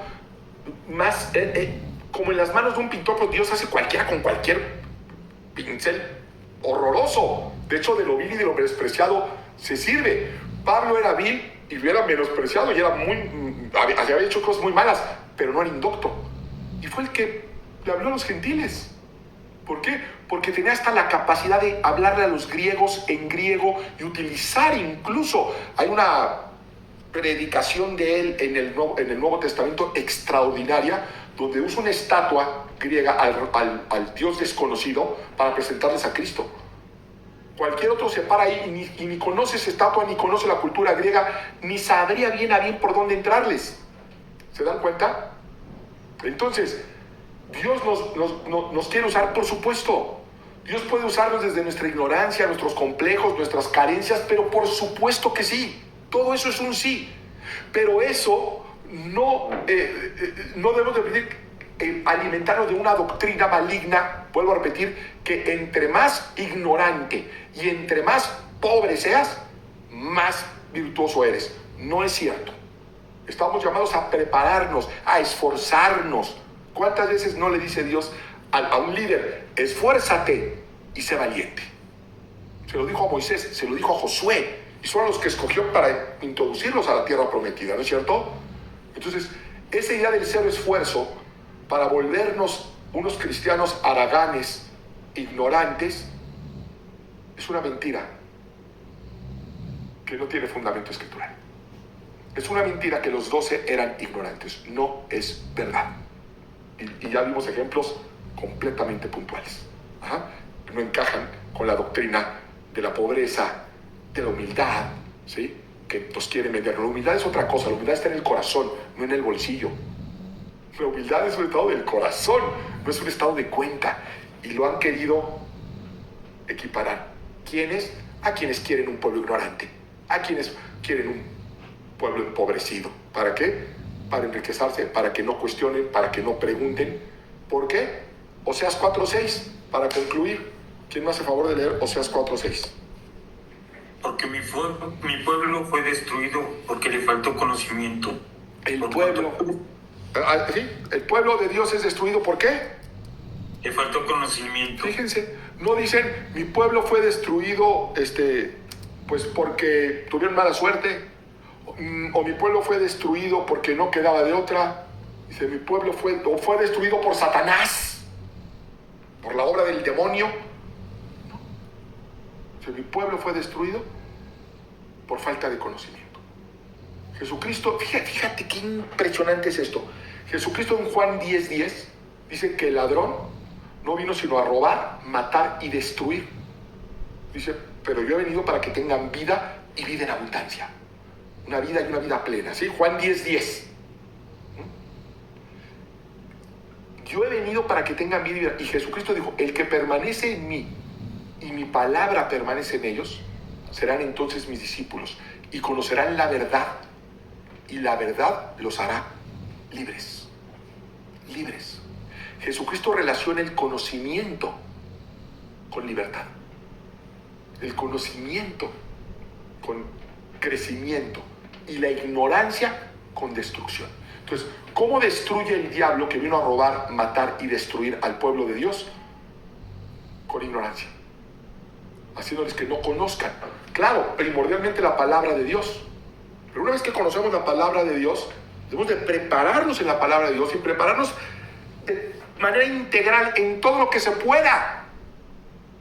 más, como en las manos de un pintor, pues Dios hace cualquiera con cualquier pincel horroroso. De hecho, de lo vil y de lo menospreciado se sirve. Pablo era vil y era menospreciado y había hecho cosas muy malas, pero no era indocto. Y fue el que le habló a los gentiles. ¿Por qué? Porque tenía hasta la capacidad de hablarle a los griegos en griego y utilizar incluso, hay una predicación de él en el Nuevo Testamento extraordinaria, donde usa una estatua griega al Dios desconocido para presentarles a Cristo. Cualquier otro se para ahí y ni conoce esa estatua, ni conoce la cultura griega, ni sabría bien a bien por dónde entrarles. ¿Se dan cuenta? Entonces, Dios nos quiere usar, por supuesto. Dios puede usarnos desde nuestra ignorancia, nuestros complejos, nuestras carencias, pero por supuesto que sí. Todo eso es un sí. Pero eso no debemos de pedir alimentarnos de una doctrina maligna, vuelvo a repetir, que entre más ignorante y entre más pobre seas, más virtuoso eres. No es cierto. Estamos llamados a prepararnos, a esforzarnos. ¿Cuántas veces no le dice Dios a un líder, esfuérzate y sé valiente? Se lo dijo a Moisés, se lo dijo a Josué, y son los que escogió para introducirlos a la tierra prometida, ¿no es cierto? Entonces, esa idea del cero esfuerzo para volvernos unos cristianos haraganes, ignorantes, es una mentira que no tiene fundamento escritural. Es una mentira que los 12 eran ignorantes. No es verdad. Y ya vimos ejemplos completamente puntuales. No encajan con la doctrina de la pobreza, de la humildad, ¿sí? que nos quieren vender. La humildad es otra cosa, la humildad está en el corazón, no en el bolsillo. La humildad es un estado del corazón, no es un estado de cuenta. Y lo han querido equiparar. ¿Quiénes? A quienes quieren un pueblo ignorante, a quienes quieren un pueblo empobrecido. ¿Para qué? Para enriquecerse, para que no cuestionen, para que no pregunten. ¿Por qué? Oseas 4:6, para concluir. ¿Quién me hace favor de leer Oseas 4:6? Porque mi pueblo fue destruido porque le faltó conocimiento. El pueblo. ¿Sí? El pueblo de Dios es destruido, ¿por qué? Le faltó conocimiento. Fíjense, no dicen mi pueblo fue destruido pues porque tuvieron mala suerte, o mi pueblo fue destruido porque no quedaba de otra. Dice, mi pueblo fue destruido por Satanás, por la obra del demonio. No. Dice, mi pueblo fue destruido por falta de conocimiento. Jesucristo, fíjate qué impresionante es esto. Jesucristo en Juan 10:10 dice que el ladrón no vino sino a robar, matar y destruir. Dice, pero yo he venido para que tengan vida y vida en abundancia. Una vida y una vida plena, ¿sí? Juan 10:10. Yo he venido para que tengan vida y vida. Y Jesucristo dijo, el que permanece en mí y mi palabra permanece en ellos, serán entonces mis discípulos y conocerán la verdad. Y la verdad los hará libres. Libres. Jesucristo relaciona el conocimiento con libertad. El conocimiento con crecimiento. Y la ignorancia con destrucción. Entonces, ¿cómo destruye el diablo que vino a robar, matar y destruir al pueblo de Dios? Con ignorancia. Haciéndoles que no conozcan. Claro, primordialmente la palabra de Dios. Pero una vez que conocemos la palabra de Dios, debemos de prepararnos en la palabra de Dios y prepararnos de manera integral en todo lo que se pueda.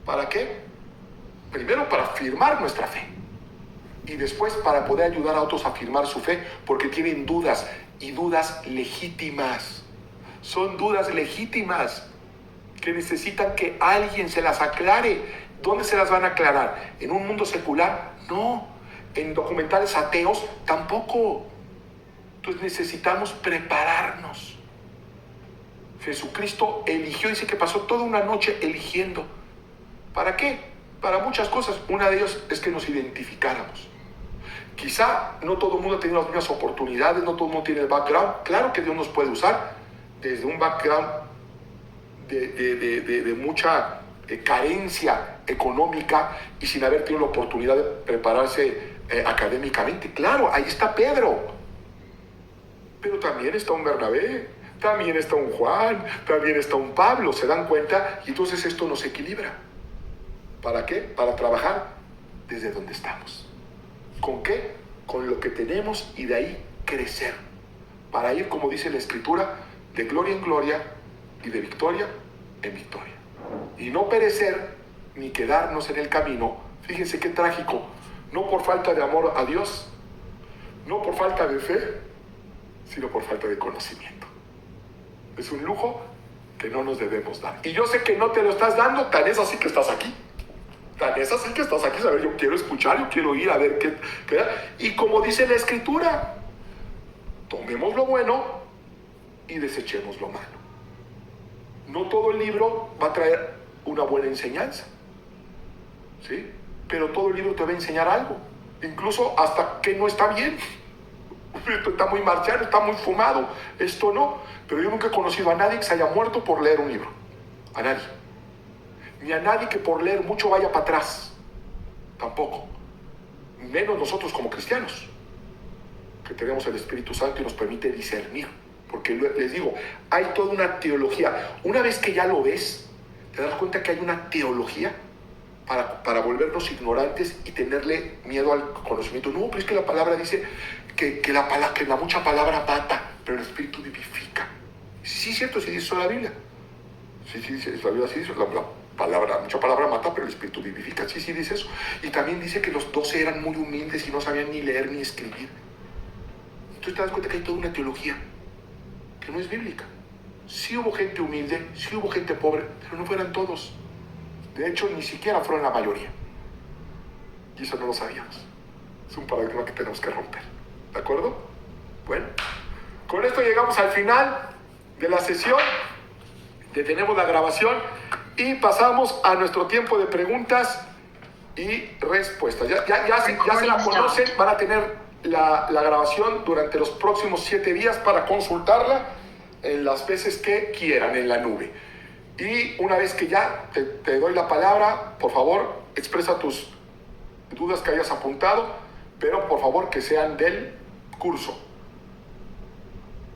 ¿Para qué? Primero para afirmar nuestra fe. Y después para poder ayudar a otros a afirmar su fe, porque tienen dudas, y dudas legítimas. Son dudas legítimas que necesitan que alguien se las aclare. ¿Dónde se las van a aclarar? ¿En un mundo secular? No. En documentales ateos tampoco. Entonces necesitamos prepararnos. Jesucristo eligió, dice que pasó toda una noche eligiendo. ¿Para qué? Para muchas cosas. Una de ellas es que nos identificáramos. Quizá no todo el mundo ha tenido las mismas oportunidades, no todo el mundo tiene el background. Claro que Dios nos puede usar desde un background de mucha carencia económica y sin haber tenido la oportunidad de prepararse académicamente. Claro, ahí está Pedro. Pero también está un Bernabé, también está un Juan, también está un Pablo. ¿Se dan cuenta? Y entonces esto nos equilibra. ¿Para qué? Para trabajar desde donde estamos. ¿Con qué? Con lo que tenemos y de ahí crecer. Para ir, como dice la Escritura, de gloria en gloria y de victoria en victoria. Y no perecer ni quedarnos en el camino. Fíjense qué trágico. No por falta de amor a Dios, no por falta de fe, sino por falta de conocimiento. Es un lujo que no nos debemos dar. Y yo sé que no te lo estás dando, tan es así que estás aquí. Tan es así que estás aquí, a ver, yo quiero escuchar, yo quiero ir a ver qué. Y como dice la Escritura, tomemos lo bueno y desechemos lo malo. No todo el libro va a traer una buena enseñanza, ¿sí? Pero todo el libro te va a enseñar algo, incluso hasta que no está bien. Esto está muy marciano, está muy fumado, esto no. Pero yo nunca he conocido a nadie que se haya muerto por leer un libro. A nadie. Ni a nadie que por leer mucho vaya para atrás. Tampoco. Menos nosotros como cristianos, que tenemos el Espíritu Santo y nos permite discernir. Porque les digo, hay toda una teología. Una vez que ya lo ves, te das cuenta que hay una teología para volvernos ignorantes y tenerle miedo al conocimiento. No, pero es que la palabra dice que la mucha palabra mata, pero el Espíritu vivifica. Sí, es cierto, sí dice eso la Biblia. Sí, la Biblia sí dice, mucha palabra mata, pero el Espíritu vivifica. Sí, dice eso. Y también dice que los 12 eran muy humildes y no sabían ni leer ni escribir. Entonces te das cuenta que hay toda una teología que no es bíblica. Sí hubo gente humilde, sí hubo gente pobre, pero no fueran todos. De hecho, ni siquiera fueron la mayoría. Y eso no lo sabíamos. Es un paradigma que tenemos que romper. ¿De acuerdo? Bueno, con esto llegamos al final de la sesión. Detenemos la grabación y pasamos a nuestro tiempo de preguntas y respuestas. Ya se la conocen, van a tener la grabación durante los próximos 7 días para consultarla en las veces que quieran en la nube. Y una vez que ya te doy la palabra, por favor, expresa tus dudas que hayas apuntado, pero por favor que sean del curso.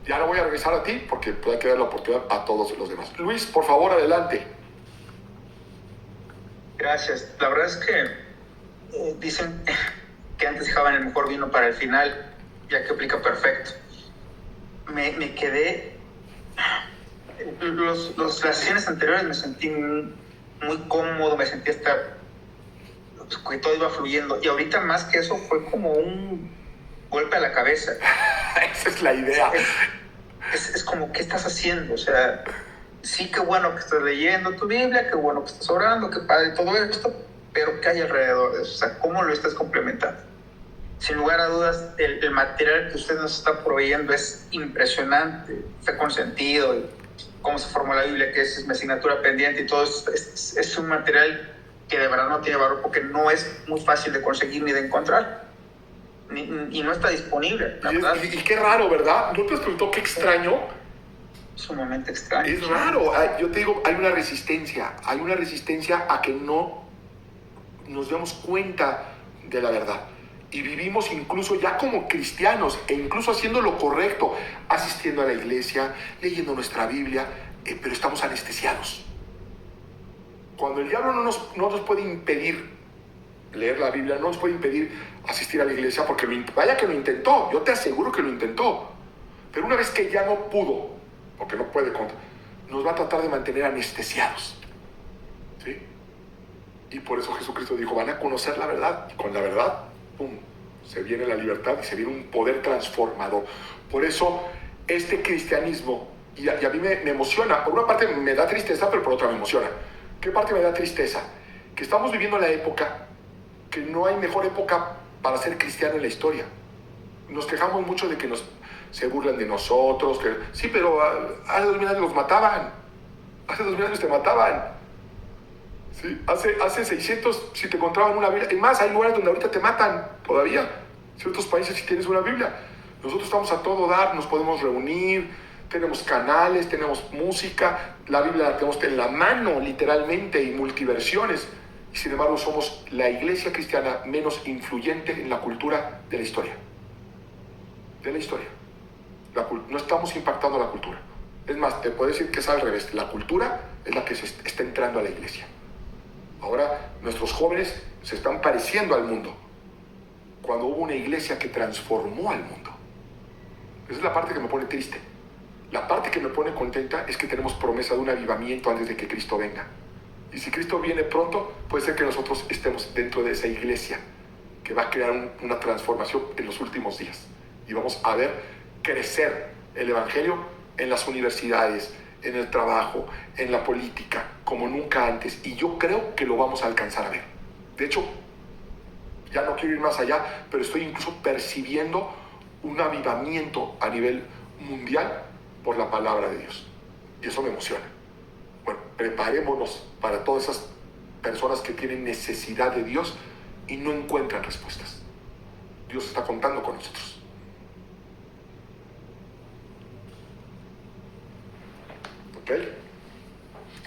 Ya no voy a regresar a ti porque puede quedar la oportunidad a todos los demás. Luis, por favor, adelante. Gracias. La verdad es que dicen que antes dejaban el mejor vino para el final, ya que aplica perfecto. Me quedé... Las sesiones anteriores me sentí muy cómodo, me sentí hasta que todo iba fluyendo. Y ahorita más que eso fue como un golpe a la cabeza. Esa es la idea. Es como, ¿qué estás haciendo? O sea, sí, qué bueno que estás leyendo tu Biblia, qué bueno que estás orando, qué padre todo esto, pero ¿qué hay alrededor de eso? O sea, ¿cómo lo estás complementando? Sin lugar a dudas, el material que usted nos está proveyendo es impresionante, está consentido, y cómo se formó la Biblia, que es mi asignatura pendiente y todo eso, es un material que de verdad no tiene valor porque no es muy fácil de conseguir ni de encontrar. Y no está disponible, la verdad. Y qué raro, ¿verdad? ¿No te has preguntado qué extraño? Sumamente extraño. Es raro. Yo te digo, hay una resistencia a que no nos demos cuenta de la verdad. Y vivimos incluso ya como cristianos, e incluso haciendo lo correcto, asistiendo a la iglesia, leyendo nuestra Biblia, pero estamos anestesiados. Cuando el diablo no nos puede impedir leer la Biblia, no nos puede impedir asistir a la iglesia, porque vaya que lo intentó, yo te aseguro que lo intentó, pero una vez que ya no pudo, porque no puede, nos va a tratar de mantener anestesiados, ¿sí? Y por eso Jesucristo dijo, van a conocer la verdad, y con la verdad, ¡pum!, se viene la libertad y se viene un poder transformador. Por eso este cristianismo, y a mí me emociona, por una parte me da tristeza, pero por otra me emociona. ¿Qué parte me da tristeza? Que estamos viviendo la época que no hay mejor época para ser cristiano en la historia. Nos quejamos mucho de que se burlan de nosotros, sí, pero hace 2000 años los mataban, hace 2000 años te mataban, ¿sí? Hace 600, si te encontraban una Biblia, y más, hay lugares donde ahorita te matan todavía, ciertos países si tienes una Biblia. Nosotros estamos a todo dar, nos podemos reunir, tenemos canales, tenemos música, la Biblia la tenemos en la mano literalmente, y multiversiones. Y sin embargo somos la iglesia cristiana menos influyente en la cultura de la historia. No estamos impactando la cultura. Es más, te puedo decir que es al revés. La cultura es la que se está entrando a la iglesia. Ahora nuestros jóvenes se están pareciendo al mundo, cuando hubo una iglesia que transformó al mundo. Esa es la parte que me pone triste. La parte que me pone contenta es que tenemos promesa de un avivamiento antes de que Cristo venga. Y si Cristo viene pronto, puede ser que nosotros estemos dentro de esa iglesia que va a crear una transformación en los últimos días. Y vamos a ver crecer el evangelio en las universidades, en el trabajo, en la política, como nunca antes. Y yo creo que lo vamos a alcanzar a ver. De hecho, ya no quiero ir más allá, pero estoy incluso percibiendo un avivamiento a nivel mundial por la palabra de Dios. Y eso me emociona. Bueno, preparémonos para todas esas personas que tienen necesidad de Dios y no encuentran respuestas. Dios está contando con nosotros. ¿Ok?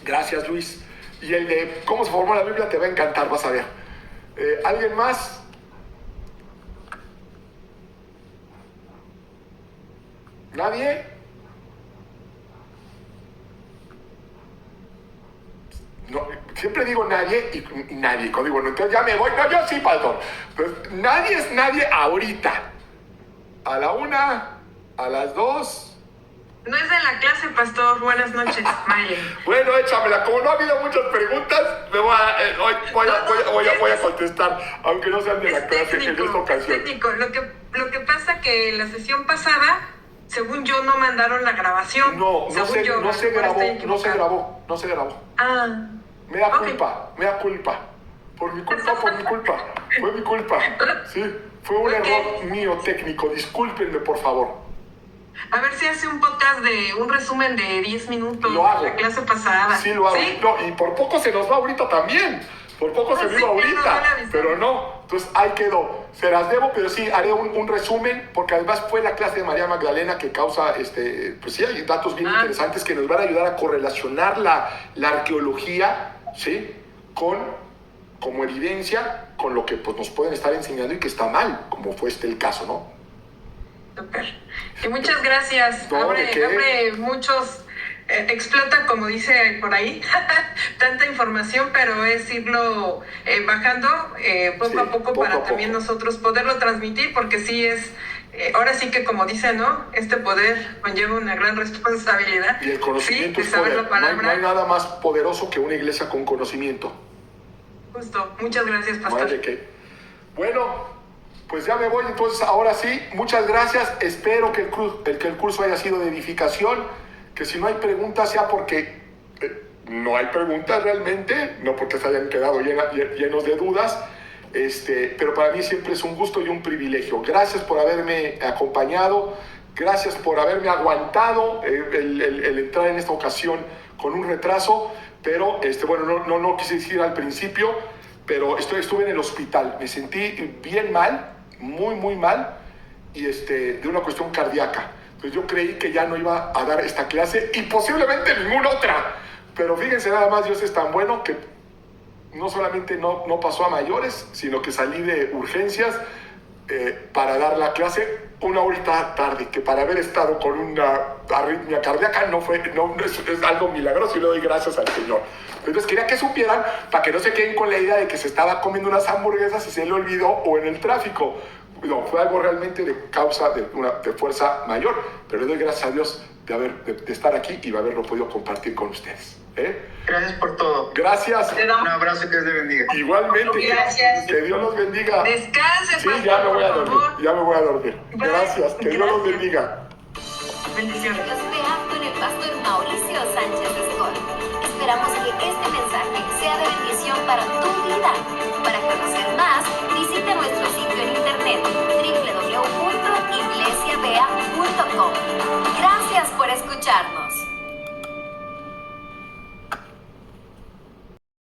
Gracias, Luis. Y el de cómo se formó la Biblia te va a encantar, vas a ver. ¿Alguien más? ¿Nadie? No, siempre digo nadie y nadie. Cuando digo, no, entonces ya me voy. No, yo sí, pastor. Pues nadie es nadie ahorita. A la 1, a las 2. No es de la clase, pastor. Buenas noches, Miley. Bueno, échamela. Como no ha habido muchas preguntas, voy a contestar, aunque no sean de la clase en esta ocasión. Es técnico. Lo que pasa que la sesión pasada, según yo, no mandaron la grabación. No se grabó. Ah. Me da culpa. Por mi culpa. Fue mi culpa. Sí, fue un error mío técnico. Discúlpenme, por favor. A ver si hace un podcast de un resumen de 10 minutos Lo hago. de la clase pasada. Sí, lo hago. ¿Sí? No, y por poco se nos va ahorita también. Por poco se me sí, iba pero ahorita. no le avisé. Pero no. Entonces ahí quedó. Se las debo, pero sí haré un resumen, porque además fue la clase de María Magdalena que causa, pues sí, hay datos bien interesantes que nos van a ayudar a correlacionar la arqueología, ¿sí? Como evidencia con lo que pues, nos pueden estar enseñando y que está mal, como fue el caso, ¿no? Súper. Y muchas gracias. No, ¿de qué? Abre muchos, explota, como dice por ahí, tanta información, pero es irlo bajando poco Sí, a poco poco para a poco. también nosotros poderlo transmitir, porque sí es, ahora sí que como dice, ¿no? Este poder conlleva una gran responsabilidad. Y el conocimiento Sí, es de saber poder. la No hay palabra. nada más poderoso que una iglesia con conocimiento. Justo. Muchas gracias, No hay pastor. de qué. Bueno, pues ya me voy, entonces ahora sí, muchas gracias. Espero que el curso haya sido de edificación, que si no hay preguntas sea porque no hay preguntas realmente, no porque se hayan quedado llenos de dudas, pero para mí siempre es un gusto y un privilegio. Gracias por haberme acompañado, gracias por haberme aguantado el entrar en esta ocasión con un retraso, pero bueno, no quise decir al principio, pero estuve en el hospital, me sentí bien mal, muy mal, y de una cuestión cardíaca. Entonces yo creí que ya no iba a dar esta clase y posiblemente ninguna otra, pero fíjense nada más, Dios es tan bueno que no solamente no pasó a mayores, sino que salí de urgencias para dar la clase una horita tarde, que para haber estado con una arritmia cardíaca es algo milagroso y le doy gracias al Señor. Entonces quería que supieran, para que no se queden con la idea de que se estaba comiendo unas hamburguesas y se le olvidó o en el tráfico. No, fue algo realmente de causa de fuerza mayor, pero le doy gracias a Dios de estar aquí y de haberlo podido compartir con ustedes. Gracias por todo. Gracias. Te damos Un abrazo, que Dios te bendiga. Igualmente. Gracias. Que Dios los bendiga. Descanse, Sí, pastor, ya me voy a por dormir. favor. Ya me voy a dormir. Bye. Gracias. Que Dios los Gracias. bendiga. Bendiciones. Dios vea con el pastor Mauricio Sánchez Escola. Esperamos que este mensaje sea de bendición para tu vida. Para conocer más, visita nuestro sitio en internet www.iglesiabea.com.